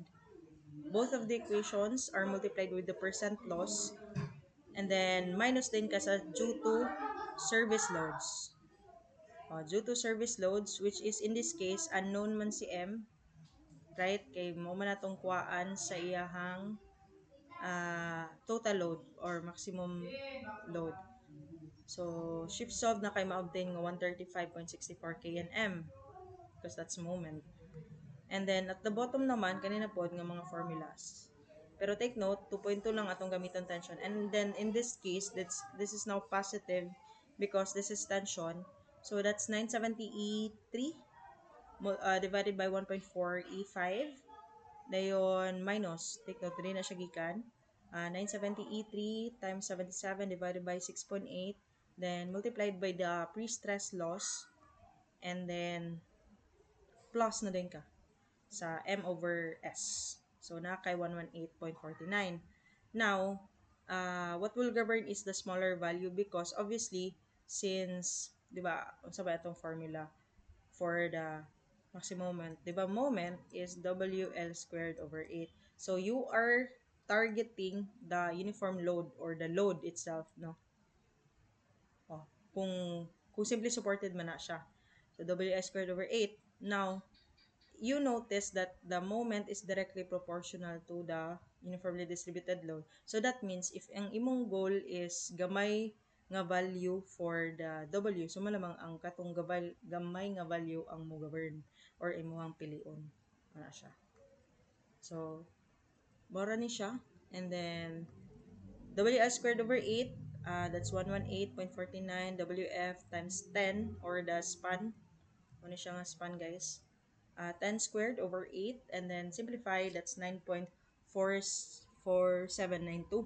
Both of the equations are multiplied with the percent loss and then minus din ka sa due to service loads. Due to service loads, which is in this case unknown man si M, right? Kay mo man natong kuhaan sa iyahang total load or maximum load. So, shift solve na kay ma-obtain nga 135.64 kNm because that's moment. And then, at the bottom naman, kanina po, nga mga formulas. Pero take note, 2.2 lang atong gamiton tension. And then, in this case, this is now positive because this is tension. So, that's 970 E3 divided by 1.4 E5. Dayon, minus, take note, rin na siya gikan. 970 E3 times 77 divided by 6.8. Then, multiplied by the pre-stress loss. And then, plus na din ka sa M over S. So, na kay 118.49. Now, what will govern is the smaller value because obviously, since, di ba, unsa ba itong formula for the maximum moment? Di ba, moment is WL squared over 8. So, you are targeting the uniform load or the load itself, no? Oh, kung simply supported man na siya. So, WL squared over 8. Now, you notice that the moment is directly proportional to the uniformly distributed load. So that means if ang imong goal is gamay nga value for the W, so malamang ang katong gamay nga value ang mo govern or imuhang pilion. Ana siya. So, mora ni siya. And then WS squared over 8, that's 118.49 WF times 10 or the span. Ano siya nga span guys? 10 squared over 8 and then simplify, that's 9.44792.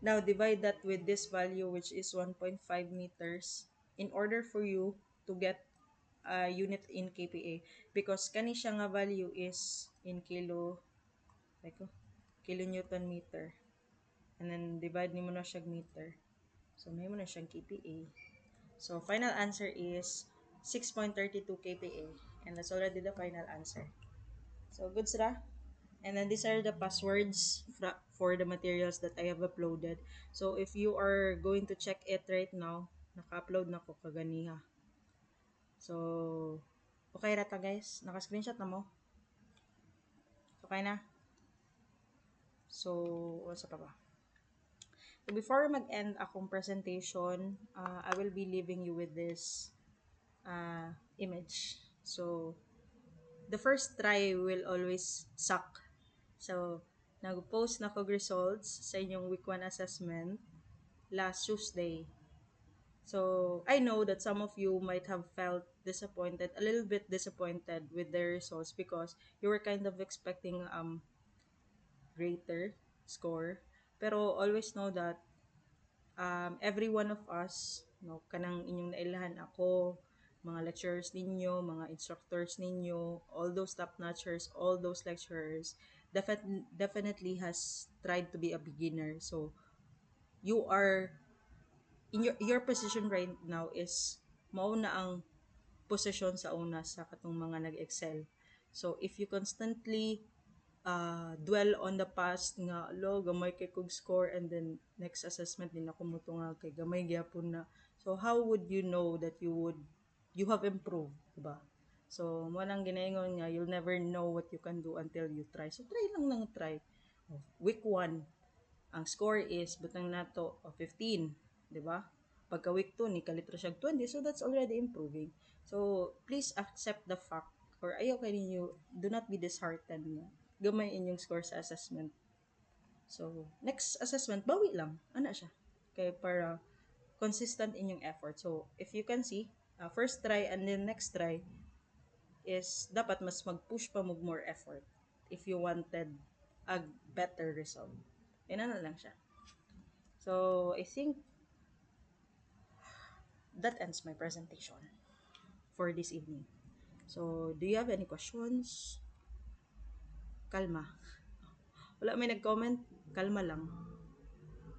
Now divide that with this value which is 1.5 meters in order for you to get a unit in kPa because kani siya nga value is in like, kilonewton meter. And then divide nimo na siya meter. So may mo na siyang kPa. So final answer is 6.32 kPa and that's already the final answer. So good sila. And then these are the passwords for the materials that I have uploaded. So if you are going to check it right now, naka-upload na ko kaganiha. So okay rata guys, naka-screenshot na mo. Okay na. So what's pa ba? So before mag-end akong presentation, I will be leaving you with this image. So the first try will always suck. So nag-post na kog results sa inyong week 1 assessment last Tuesday. So I know that some of you might have felt disappointed, a little bit disappointed with the results because you were kind of expecting greater score. Pero always know that every one of us, no, kanang inyong nailahan ako, mga lecturers ninyo, mga instructors ninyo, all those top-notchers, all those lecturers, definitely has tried to be a beginner. So, you are, in your position right now is, mauna ang posisyon sa una sa katong mga nag-excel. So, if you constantly dwell on the past nga lo gamay kay kog score and then next assessment din ako mo nga kay gamay gyapon na, so how would you know that you have improved, diba? So mo nang ginaingon nga you'll never know what you can do until you try, so try lang nang try. Week 1 ang score is butang nato 15, di ba? Pagka week 2 ni kalitra siya 20, so that's already improving. So please accept the fact, or ayaw kay ninyo, do not be disheartened nga gamay inyong score sa assessment. So next assessment bawi lang ana siya kay para consistent inyong effort. So if you can see, first try and then next try is dapat mas mag-push pa mo more effort if you wanted a better result. Ina na lang siya. So I think that ends my presentation for this evening. So do you have any questions? Kalma. Wala may nag-comment, kalma lang.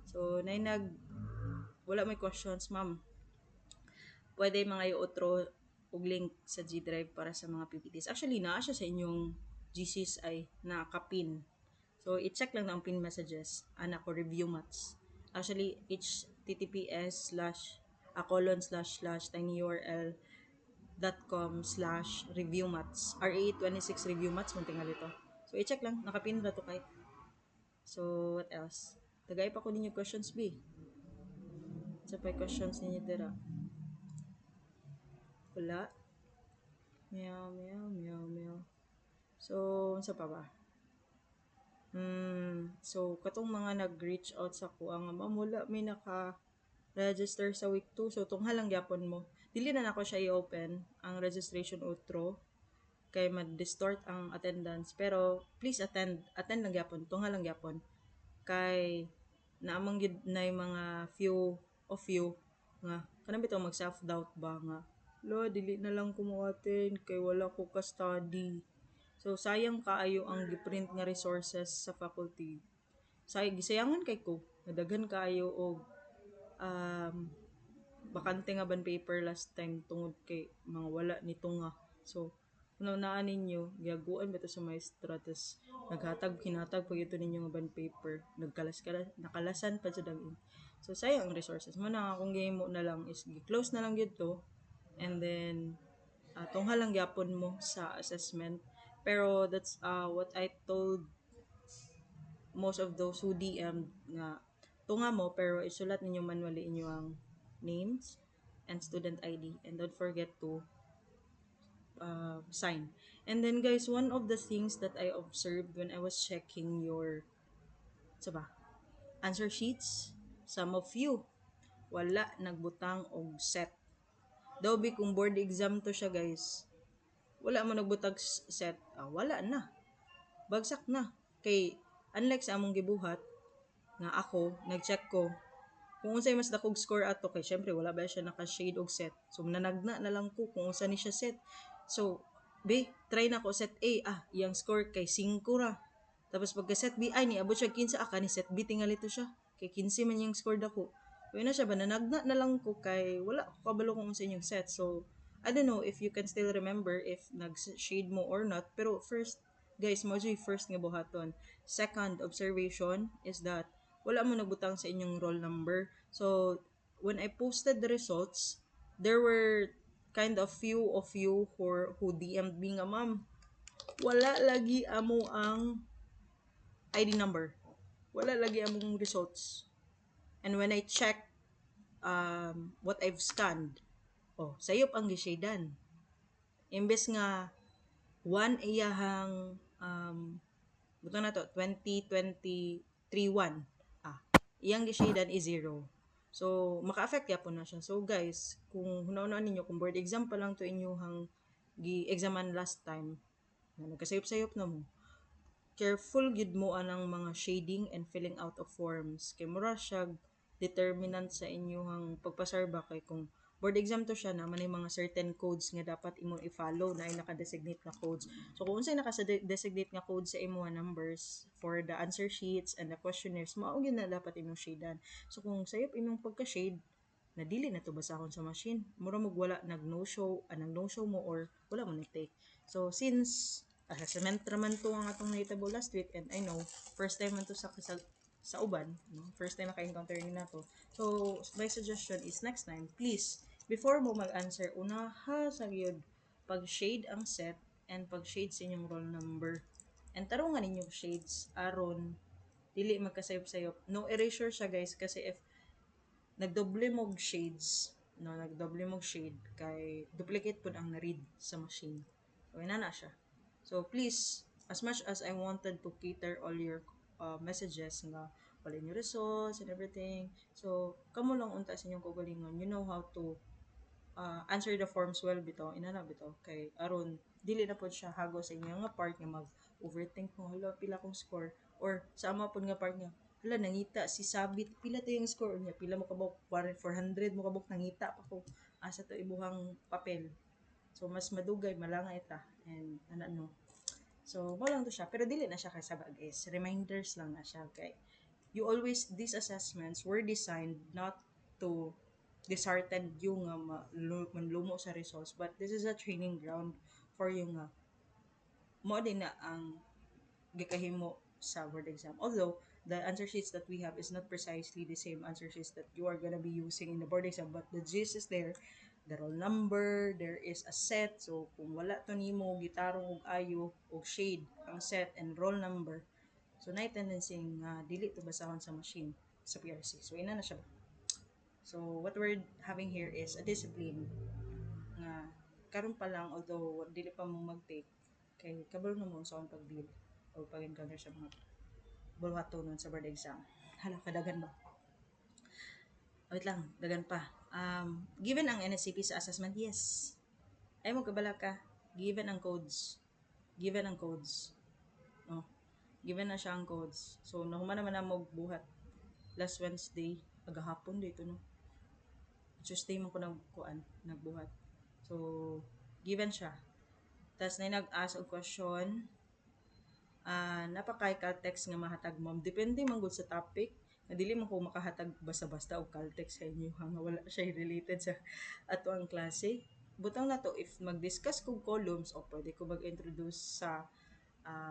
So wala may questions, ma'am. Pwede mga i-outro og link sa G Drive para sa mga PPTs. Actually, naa siya sa inyong GCs ay nakapin. So, i-check lang na ang pin messages. Ana ko, review mats. Actually, https slash colon slash slash tinyurl.com/review mats. RA26 review mats, munting dito. So, i-check lang. Nakapin na to kay. So, what else? Tagay pa ko ninyo questions, B. Sa pa questions ninyo dira. Wala. Meow, meow, meow, meow. So, unsa pa ba? So, katong mga nag-reach out sa ko, ang ma'am, wala may naka-register sa week 2. So, tungha lang gyapon mo. Dili na nako siya i-open ang registration outro kay ma-distort ang attendance. Pero, please attend lang gyapon. Tungha lang gyapon. Kay, naamang gid na yung mga few of you nga, kanang bitaw mag self-doubt ba nga, lo, dili na lang ko mo-attend kay wala ko ka-study. So, sayang kaayo ang giprint nga resources sa faculty. Gisayangan kay ko. Nadaghan kaayo og um, bakante nga ban paper last time tungod kay mga wala nito nga. So, kung naan ninyo, giaguan ba ito sa maestra, tapos hinatag pag ito ninyo nga ban paper, nakalasan pa sa daging. So, sayang ang resources. Muna akong game mo na lang is, close na lang dito, and then, tungha lang gyapon mo sa assessment. Pero, that's what I told most of those who DM nga, tunga mo, pero isulat ninyo manually inyo ang names and student ID. And don't forget to sign. And then guys, one of the things that I observed when I was checking your Sa ba? Answer sheets. Some of you wala nagbutang og set. Daw bi kung board exam to siya guys, wala mo nagbutag set, wala na. Bagsak na. Kay unlike sa among gibuhat nga ako nag-check ko kung unsay mas dakog score ato kay syempre wala ba siya naka-shade og set. So nanagna na lang ko kung unsa ni siya set. So try na ko set A, iyang score kay 5 ra. Tapos pagka set B, ay niabot siya 15, ni set B tingali to siya. Kay 15 man yung score dako. Kaya na siya ba, nanagna na lang ko kay wala ko kabalo kung unsa inyong set. So, I don't know if you can still remember if nag-shade mo or not. Pero first, guys, mo first nga buhaton. Second observation is that wala mo nagbutang sa inyong roll number. So, when I posted the results, there were kind of few of you who DM'd me nga, ma'am, wala lagi amo ang ID number. Wala lagi among results. And when I check what I've scanned, sayop ang gishadan. Imbes nga, one iyahang, buto na to, 2023-1. Iyang gishadan is 0. So, maka-affect ya po na siya. So, guys, kung hunaw-hunaw ninyo, kung board exam pa lang to inyong gi-examan last time, na nagkasayop-sayop na mo, careful gid mo anang mga shading and filling out of forms. Kay mura siya determinant sa inyong pagpasarba kay kung board exam to siya na may mga certain codes nga dapat imong i-follow na ay naka-designate nga codes. So kung unsay naka-designate nga codes sa imong numbers for the answer sheets and the questionnaires, mao gyud na dapat imong shadean. So kung sayop imong pagka-shade, na dili na to basahon sa machine. Mura mo wala nag-no show, nag-no show mo or wala mo nag-take. So since assessment naman to ang atong nahitabo last week and I know first time man to sa uban, no? First time maka-encounter ni nato. So my suggestion is next time, please before mo mag-answer, unaha sa gyud pag-shade ang set and pag-shade sa inyong roll number. And tarungan ninyo shades aron dili magkasayop-sayop. No erasure siya guys kasi if nagdoble mog shades, no, nagdoble mog shade kay duplicate pud ang na-read sa machine. So ina na siya. So please, as much as I wanted to cater all your messages nga wala yung results and everything, so kamo lang unta sa inyong kaugalingon, you know how to answer the forms well bitaw, inana bitaw kay aron dili na pod siya hago sa inyo nga part nga mag overthink mo hala pila kong score or sa ama pod nga part nga hala nangita si Sabit pila to yung score niya pila mo kabok 400 mo kabok nangita pa ko asa to ibuhang papel. So mas madugay malanga ita and ano. So mo lang to siya pero dili na siya kay sabag is reminders lang na siya kay you always these assessments were designed not to dishearten you nga manlumo sa results but this is a training ground for you nga mo din na ang gikahimo sa board exam. Although, the answer sheets that we have is not precisely the same answer sheets that you are gonna be using in the board exam, but the gist is there. The roll number, there is a set. So, kung wala to nimo gitarong og ayo og shade ang set and roll number, so na tendency nga dili to basahon sa machine sa PRC. So, ina na siya ba? So, what we're having here is a discipline nga karon pa lang although dili pa mo mag-take kay kabalo na mo sa akong pag-deal o pag-encounter sa mga bulwatonon sa board exam. Hala, kadagan ba? Wait lang, dagan pa. Given ang NSCP sa assessment, yes. Ay mo kabala ka. Given ang codes. Given ang codes. No. Given na siya ang codes. So, nahuman naman na mo buhat. Last Wednesday, agahapon dito, no. Tuesday mo ko nagbuhat. So, given siya. Tapos na nag-ask og question, napakay text nga mahatag ma'am. Depende man gud sa topic. Na dili man ko makahatag basta-basta og text sa inyo nga wala siya related sa ato ang klase. Butang na to if mag-discuss kog columns o pwede ko mag-introduce sa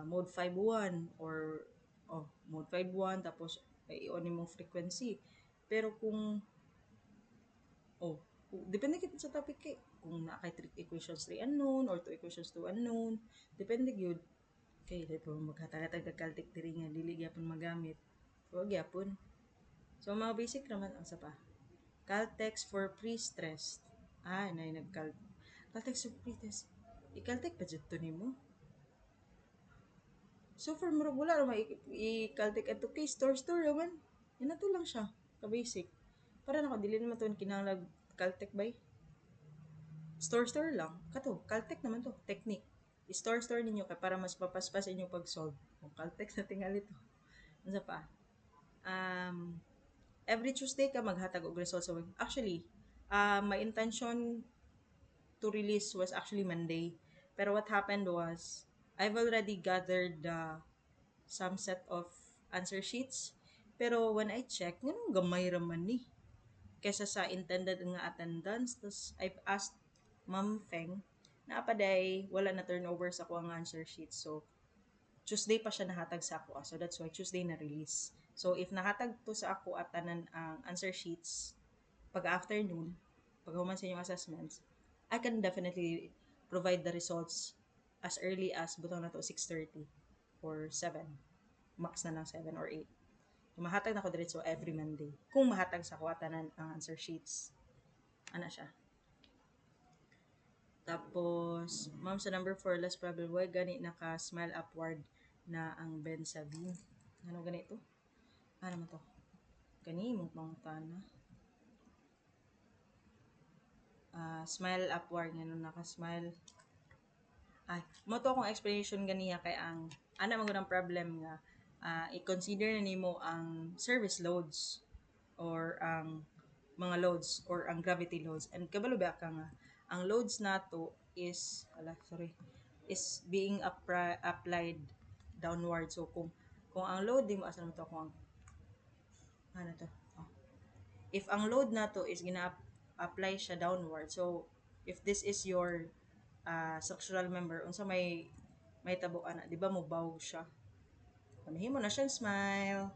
mode 5.1 or mode 5.1 tapos i-on imong frequency. Pero kung depende kita sa topic kay kung na kay 3 equations 3 unknown or 2 equations 2 unknown, depende gyud kay dili po maghatag Caltech diri nga dili gyapon magamit. So gyapon. So mga basic naman ang sa pa. Caltex for pre-stressed. Nay Caltex for pre-test. I-Caltech pa jud to nimo. So for murag wala naman i-caltic ato kay store naman. Yan na to lang siya, ka basic. Para nako dili naman to kinahanglan caltic bay. Store lang. Kato, caltic naman to, technique. I-store ninyo kay para mas papaspas inyo pag-solve. O caltic sa tingali to. Ano pa? Um, every Tuesday ka maghatag og results sa web. Actually, my intention to release was actually Monday. Pero what happened was, I've already gathered some set of answer sheets. Pero when I check, ganun gamay raman ni. Kesa sa intended nga attendance. Tapos I've asked Ma'am Feng na apaday wala na turnover sa ko ang answer sheet. So, Tuesday pa siya nahatag sa ako. So, that's why Tuesday na release. So, if nahatag to sa ako at tanan ang answer sheets pag afternoon, pag human sa inyong assessments, I can definitely provide the results as early as butang na to 6:30 or 7. Max na lang 7 or 8. So, mahatag na ko diretso every Monday. Kung mahatag sa kuwatanan ang answer sheets. Ano siya? Tapos, ma'am, sa number 4, last problem, why gani naka-smile upward na ang Ben Sabine? Ano ganito? Ano mo to? Gani, mong pangutana. Smile upward, nga nung naka-smile. Ay, mo to akong explanation ganiya kay ang ana man ng problem nga i-consider na nimo ang service loads or ang mga loads or ang gravity loads and kabalo ba ka nga ang loads nato is is being applied downward. So kung ang load di mo asa mo to kung ano to oh. If ang load nato is gina-apply siya downward, so if this is your structural member unsa may tabo ana, di ba mo bawog siya. Panahimo na siyang smile,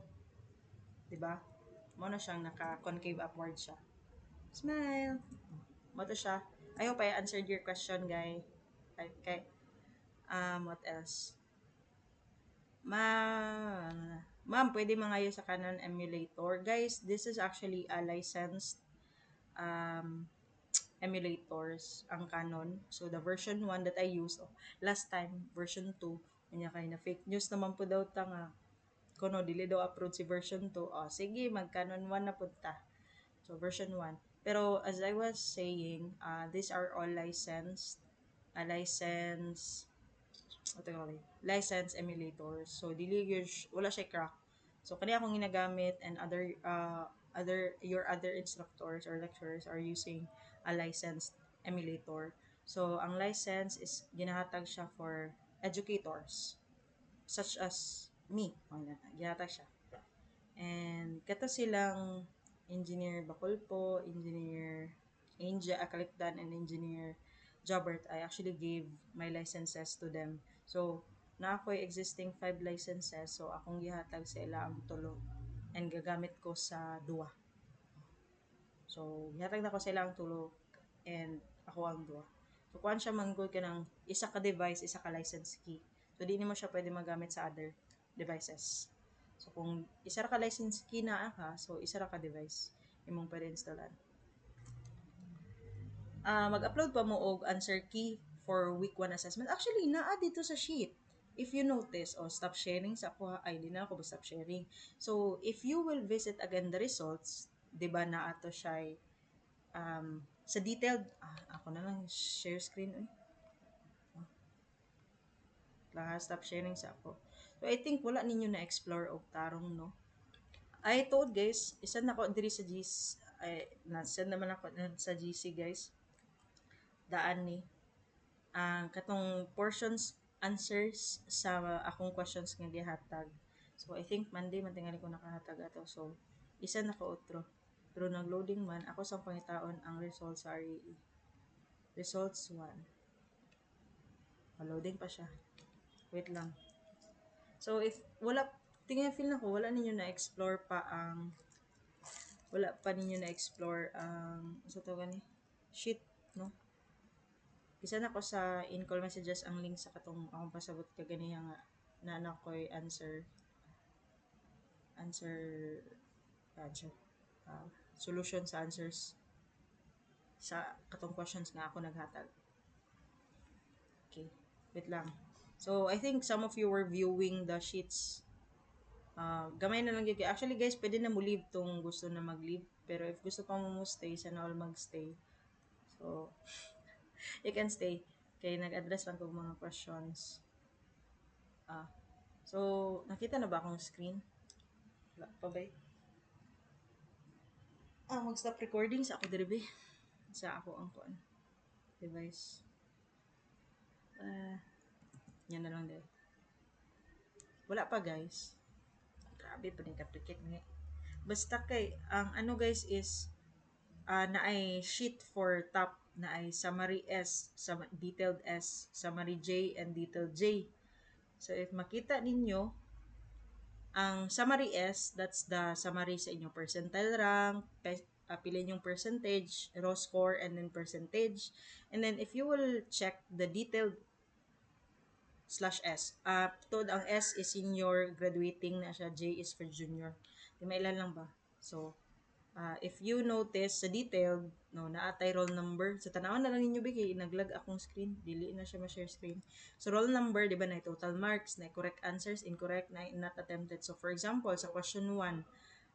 di ba? Mo na siyang naka-concave upward siya. Smile. Mo to siya. I hope I answered your question, guy. Okay. What else? Ma'am, pwede mangayo sa Canon emulator. Guys, this is actually a licensed um, emulators ang Canon. So, the version 1 that I used, last time, version 2, kanya kayo na fake news naman po daw ta nga. Kuno, dili daw upload si version 2. Sige, mag Canon 1 na punta. So, version 1. Pero, as I was saying, these are all licensed, license emulators. So, dili wala siya crack. So, kani akong ginagamit and your other instructors or lecturers are using a licensed emulator. So, ang license is ginahatag siya for educators such as me. Ginahatag siya. And kato silang Engineer Bacolpo, Engineer Angel Akalikdan, and Engineer Jobert, I actually gave my licenses to them. So, na ako'y existing 5 licenses, so akong gihatag sa ila ang tulo and gagamit ko sa duwa. So, gihatag na ko sa ila ang tulo and ako ang duwa. So, kuhan siya manggod ka ng isa ka device, isa ka license key. So, di mo siya pwede magamit sa other devices. So, kung isa ra ka license key na ka, so isa ra ka device imong pwede installan. Mag-upload pa mo og answer key for week 1 assessment. Actually, naa dito sa sheet. If you notice, stop sharing sa ako, ay di na ako ba stop sharing. So, if you will visit again the results, di ba na ato siya sa detailed, ako na lang share screen. Stop sharing sa ako. So, I think wala ninyo na-explore og tarong, no? I told guys, isa na ako diri sa GC, ay, nasend naman ako sa GC guys. Daan ni ang katong portions answers sa akong questions nga gihatag. So I think Monday man tingali ko nakahatag ato. So isa na ko otro. Pero nag-loading man ako sa pangitaon ang results sa REE. Results 1. Loading pa siya. Wait lang. So if wala tingin feel na ko wala ninyo na-explore pa ang wala pa ninyo na-explore ang sa to gani sheet, no? Isa na ko sa in-call messages ang link sa katong akong pasabot ka ganiya nga na ko'y answer solution sa answers sa katong questions nga ako naghatag. Okay, wait lang. So I think some of you were viewing the sheets. Gamay na lang yun. Actually guys, pwede na mo leave tong gusto na mag-leave. Pero if gusto pa mo stay, sana all mag-stay. So, you can stay. Kaya nag-address lang kong mga questions. Ah, so, nakita na ba akong screen? Wala pa ba? Mag-stop recording sa ako diribe. Sa ako ang kuan device. Ah, yan na lang din. Wala pa guys. Grabe pa rin kapikit nga. Basta kay, ang ano guys is, na ay sheet for top, na ay summary S, detailed S, summary J, and detailed J. So if makita ninyo, ang summary S, that's the summary sa inyong percentile rank, piliin yung percentage, raw score, and then percentage. And then if you will check the detailed /S, tod ang S is senior graduating na siya, J is for junior. Di mailan lang ba? So, if you notice sa detailed, no, naatay roll number. Sa tanawan na lang ninyo bigay, naglag akong screen, dili na siya ma-share screen. So roll number, di ba, na total marks, na correct answers, incorrect, na not attempted. So for example, sa question 1,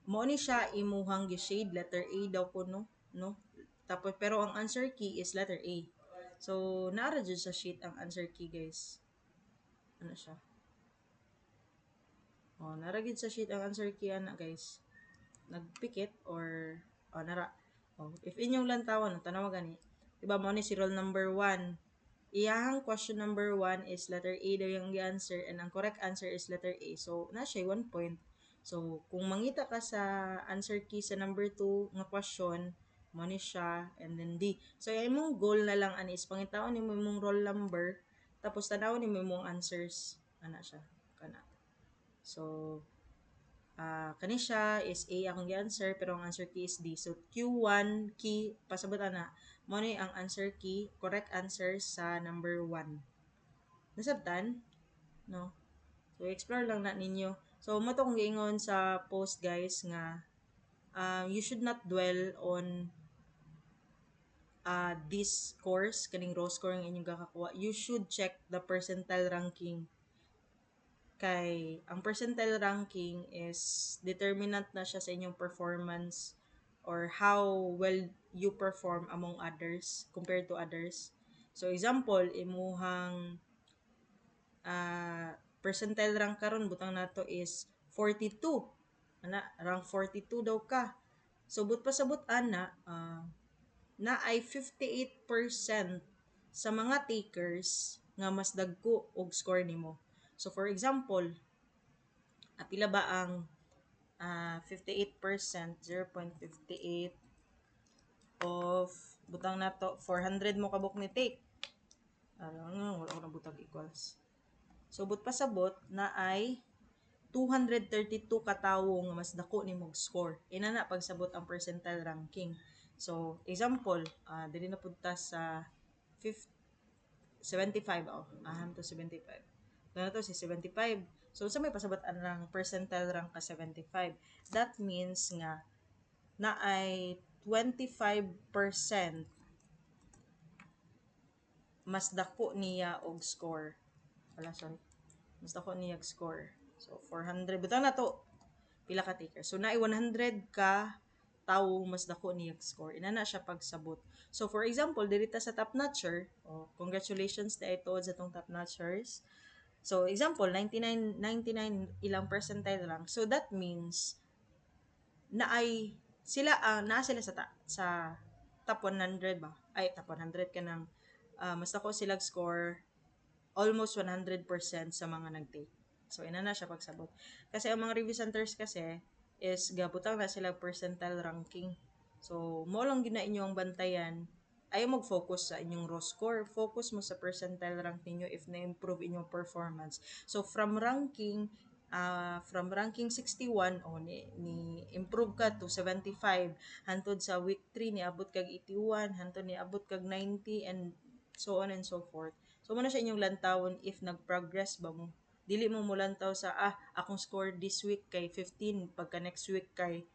mo ni siya imuhang gi-shade letter A daw ko, no. Tapos pero ang answer key is letter A. So naara jud sa sheet ang answer key guys. Ano siya? Naragid sa sheet ang answer key ana guys. Nagpikit or nara. If inyong lantawan tanaw gani. Diba mo ni si roll number 1. Iyang question number 1 is letter A daw yung answer and ang correct answer is letter A. So na siya 1 point. So kung mangita ka sa answer key sa number 2 nga question, mo ni siya and then D. So yung imong goal na lang ani is pangitawon nimo imong roll number tapos tanawon nimo imong answers ana siya kana. So kani siya is A akong gi-answer pero ang answer key is D. So Q1 key pasabot ana mo ni ang answer key correct answer sa number 1. Nasabtan? No. So explore lang na ninyo. So mo to kung giingon sa post guys nga you should not dwell on this course kaning raw score ang inyong kakakuha. You should check the percentile ranking kay ang percentile ranking is determinant na siya sa inyong performance or how well you perform among others compared to others. So example, imuhang percentile rank karon butang nato is 42. Ana, rank 42 daw ka. So but pasabot ana na ay 58% sa mga takers nga mas dagko og score nimo. So for example, pila ba ang 58%, 0.58 of butang nato 400 mo kabuk ni take. Wala ko na butang equals. So but pasabot na ay 232 katawo nga mas dako ni mong score. Ina na pagsabot ang percentile ranking. So example, dili na punta sa 75 aham to 75. Dala to si 75. So sa may pasabot ang percentile rank ka 75. That means nga na ay 25% mas dako niya og score. Sorry. Mas dako niya og score. So 400 butang na to pila ka taker. So naay 100 ka tawo mas dako niya score. Ina na siya pagsabot. So for example, diri ta sa top notcher, congratulations na ito sa tong top notchers. So example, 99 ilang percentile lang. So that means na ay sila na sila sa top 100 ba? Ay top 100 ka nang mas dako sila score almost 100% sa mga nag-take. So, ina na siya pagsabot. Kasi ang mga review centers kasi is gabutang na sila percentile ranking. So, mo lang gina inyong bantayan ayaw mag-focus sa inyong raw score. Focus mo sa percentile rank ninyo if na-improve inyong performance. So, from ranking 61 ni improve ka to 75 hantod sa week 3 ni abot kag 81 hantod ni abot kag 90 and so on and so forth. So mo na siya inyong lantawon if nag-progress ba mo. Dili mo mulantaw sa akong score this week kay 15 pagka next week kay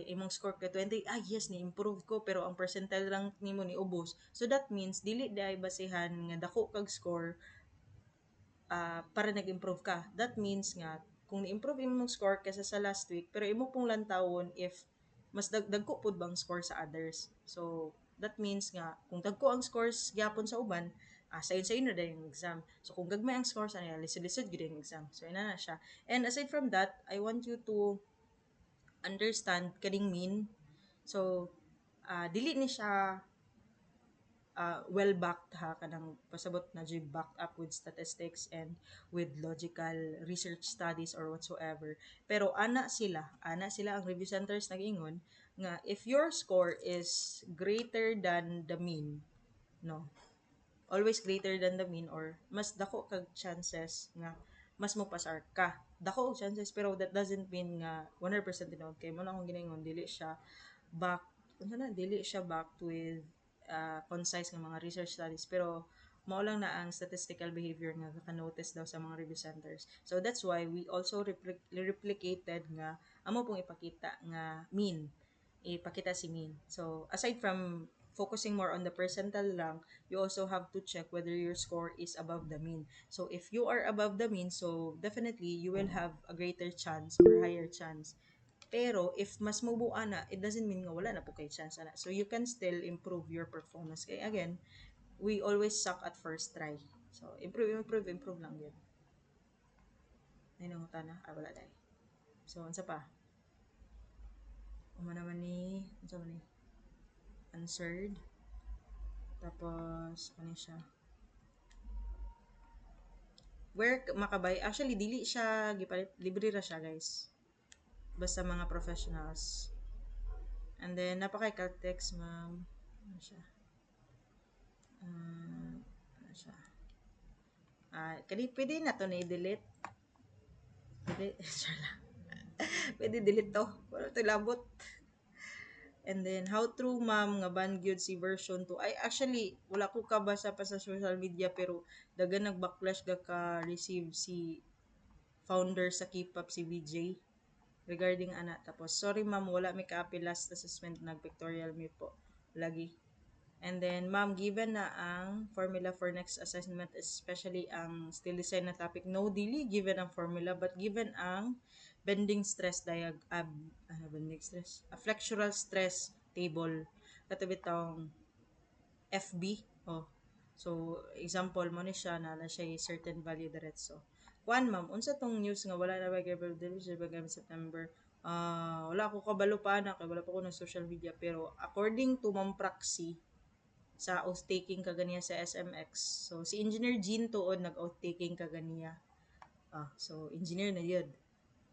imong score kay 20 yes ni improve ko pero ang percentile rank nimo ni ubos. So that means dili day basehan nga dako kag score para nag-improve ka. That means nga, kung ni-improve imong score kaysa sa last week, pero imo pong lantawon if mas dagko pud bang score sa others. So, that means nga, kung dagko ang scores gyapon sa uban, sayon na din yung exam. So, kung gagmay ang scores, lisod-lisod gyud yung exam. So, ina na siya. And aside from that, I want you to understand kaning mean. So, dili ni siya well backed ha kanang pasabot na jud backed up with statistics and with logical research studies or whatsoever, pero ana sila ang review centers nag-ingon nga if your score is greater than the mean, no, always greater than the mean or mas dako kag chances nga mas mopasar ka, dako og chances, pero that doesn't mean nga 100% tinuod kay mo na akong ginaingon dili siya back unsa na dili siya backed with concise nga mga research studies, pero mao lang na ang statistical behavior nga ka-notice daw sa mga review centers. So that's why we also replicated nga amo pong ipakita nga mean, ipakita si mean. So aside from focusing more on the percentile lang, you also have to check whether your score is above the mean. So if you are above the mean, so definitely you will have a greater chance or higher chance. Pero if mas mabua na, it doesn't mean nga wala na po kay chance na. So you can still improve your performance. Kaya again, we always suck at first try. So improve lang yun. Ay nanguta na, wala dahil. So unsa pa? Uma naman ni, unsa man ni? Answered. Tapos, ano siya? Where makabay? Actually, dili siya, gipalit, libre ra siya guys. Basta mga professionals. And then, napaka-Caltex, ma'am. Ano siya? Ano siya? Pwede na to na i-delete. Pwede, sure lang. Pwede delete to. Wala to labot. And then, how true ma'am nga ban gyud si version 2. Ay, actually, wala ko kabasa pa sa social media, pero dagan nag-backlash ga ka-receive si founder sa K-pop, si VJ, regarding ana. Tapos, sorry ma'am, wala may ka-appeal last assessment, nag-pictorial me po. Lagi. And then, ma'am, given na ang formula for next assessment, especially ang still design na topic, no, dili given ang formula, but given ang bending stress bending stress? A flexural stress table. Katabi tawong FB. Oh. So, example mo ni siya na siya certain value diretso. Kuan ma'am, unsa tong news nga wala na ba Gabriel Davis ba September? Wala ko kabalo pa na kay wala pa ko ng social media, pero according to Ma'am Praxi, sa oath-taking kaganiya sa SMX. So, si Engineer Jean tuod nag-oath-taking kaganiya. So, engineer na yun.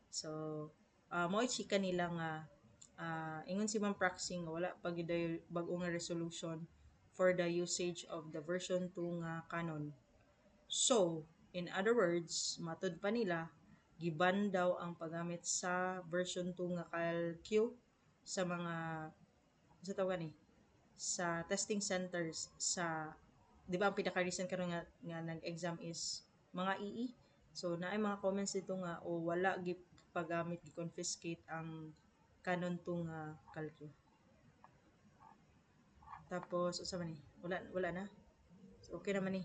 So, mo chika nila nga, ingon si Ma'am Praxing nga wala pag bag-o nga resolution for the usage of the version 2 nga canon. So, in other words, matud pa nila, giban daw ang paggamit sa version 2 nga CalQ sa mga sa tawag ni sa testing centers sa, di ba ang pinaka-reason karon nga nag-exam is mga EE. So naay mga comments dito nga wala gi paggamit gi-confiscate ang canon 2 nga calcio. Tapos usa man ni? Wala na. So, okay naman ni.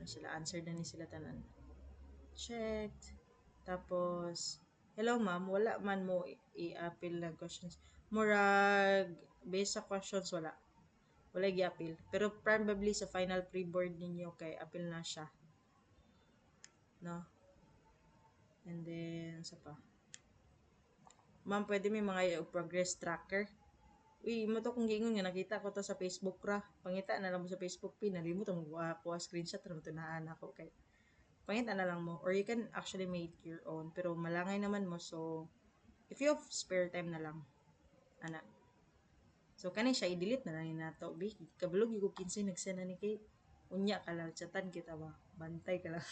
Sila answer na ni sila tanan. Checked. Tapos hello ma'am, wala man mo i-appeal ng questions. Murag based sa questions wala gi-appeal, pero probably sa final pre-board ninyo kay appeal na siya, no? And then sa pa ma'am, pwede may mga progress tracker. Uy, mo to kung giingon nga nakita ko to sa Facebook ra, pangita na lang mo sa Facebook pin, nalimot mo kuha screenshot ra mo to naan ako kay pangita na lang mo, or you can actually make your own, pero malangay naman mo. So if you have spare time na lang ana, so kanay siya i-delete na lang ni nato bi kabulog ko 15 nagsend na ni kay unya ka lang chatan kita ba, bantay ka lang.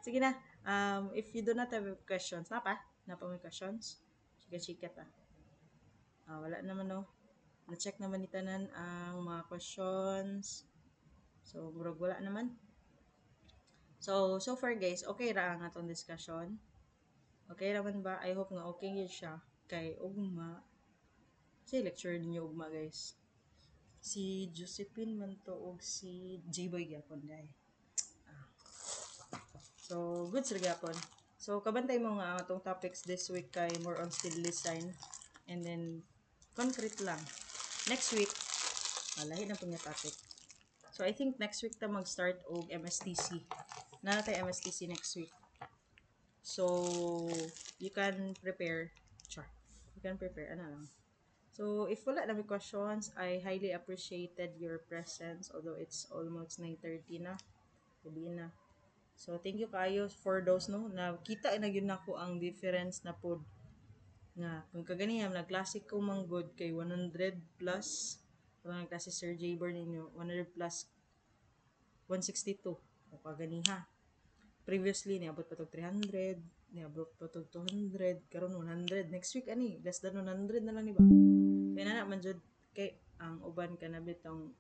Sige na, if you do not have questions, napa may questions, chika ta. Wala naman no, na-check naman ni tanan ang mga questions, so murag wala naman. So far guys, okay ra ang atong discussion. Okay raman ba? I hope nga okay yun siya kay ugma. Si lecture ninyo ugma guys. Si Josephine man to og si J-Boy gyapon dai. So, good sa gyapon. So, kabantay mo nga atong topics this week kay more on still design. And then, concrete lang. Next week, lahi na po niya topic. So, I think next week ta mag-start og MSTC. Na tayo MSTC next week. So, you can prepare. Char. You can prepare. Ano lang. So, if wala na may questions, I highly appreciated your presence. Although it's almost 9:30 na. Gabi na. So, thank you kayo for those, no? Na kita na yun ako ang difference na pod nga kung kaganiyam na classic ko mang good kay 100 plus kung nagklase Sir J. ninyo 100 plus 162 o kaganiha previously niabot pa tog 300 niabot pa tog 200 karon 100 next week ani less than 100 na lang ni ba kaya na man jud kay ang uban ka na bitong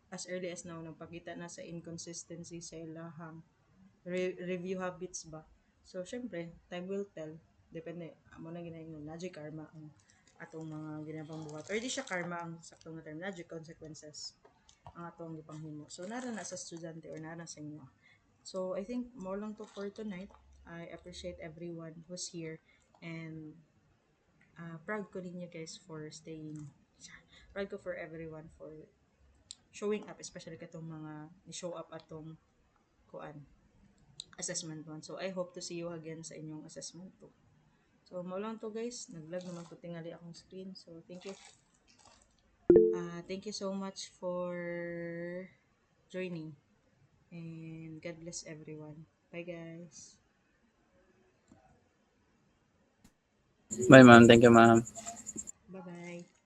as early as now nagpakita na sa inconsistency sa ilahang review habits ba. So, syempre, time will tell. Depende. Amo na ginayon magic karma ang atong mga ginapang buhat. Or di siya karma ang saktong na term. Magic consequences ang atong gipanghimo. So, nara na sa estudyante or nara sa inyo. So, I think more lang to for tonight. I appreciate everyone who's here and proud ko ninyo guys for staying. Proud ko for everyone for showing up, especially katong mga ni-show up atong kuan assessment 1. So, I hope to see you again sa inyong assessment 2. So, mo lang to guys. Nag-lag naman ko tingali akong screen. So, thank you. Thank you so much for joining. And God bless everyone. Bye guys. Bye, ma'am. Thank you, ma'am. Bye-bye.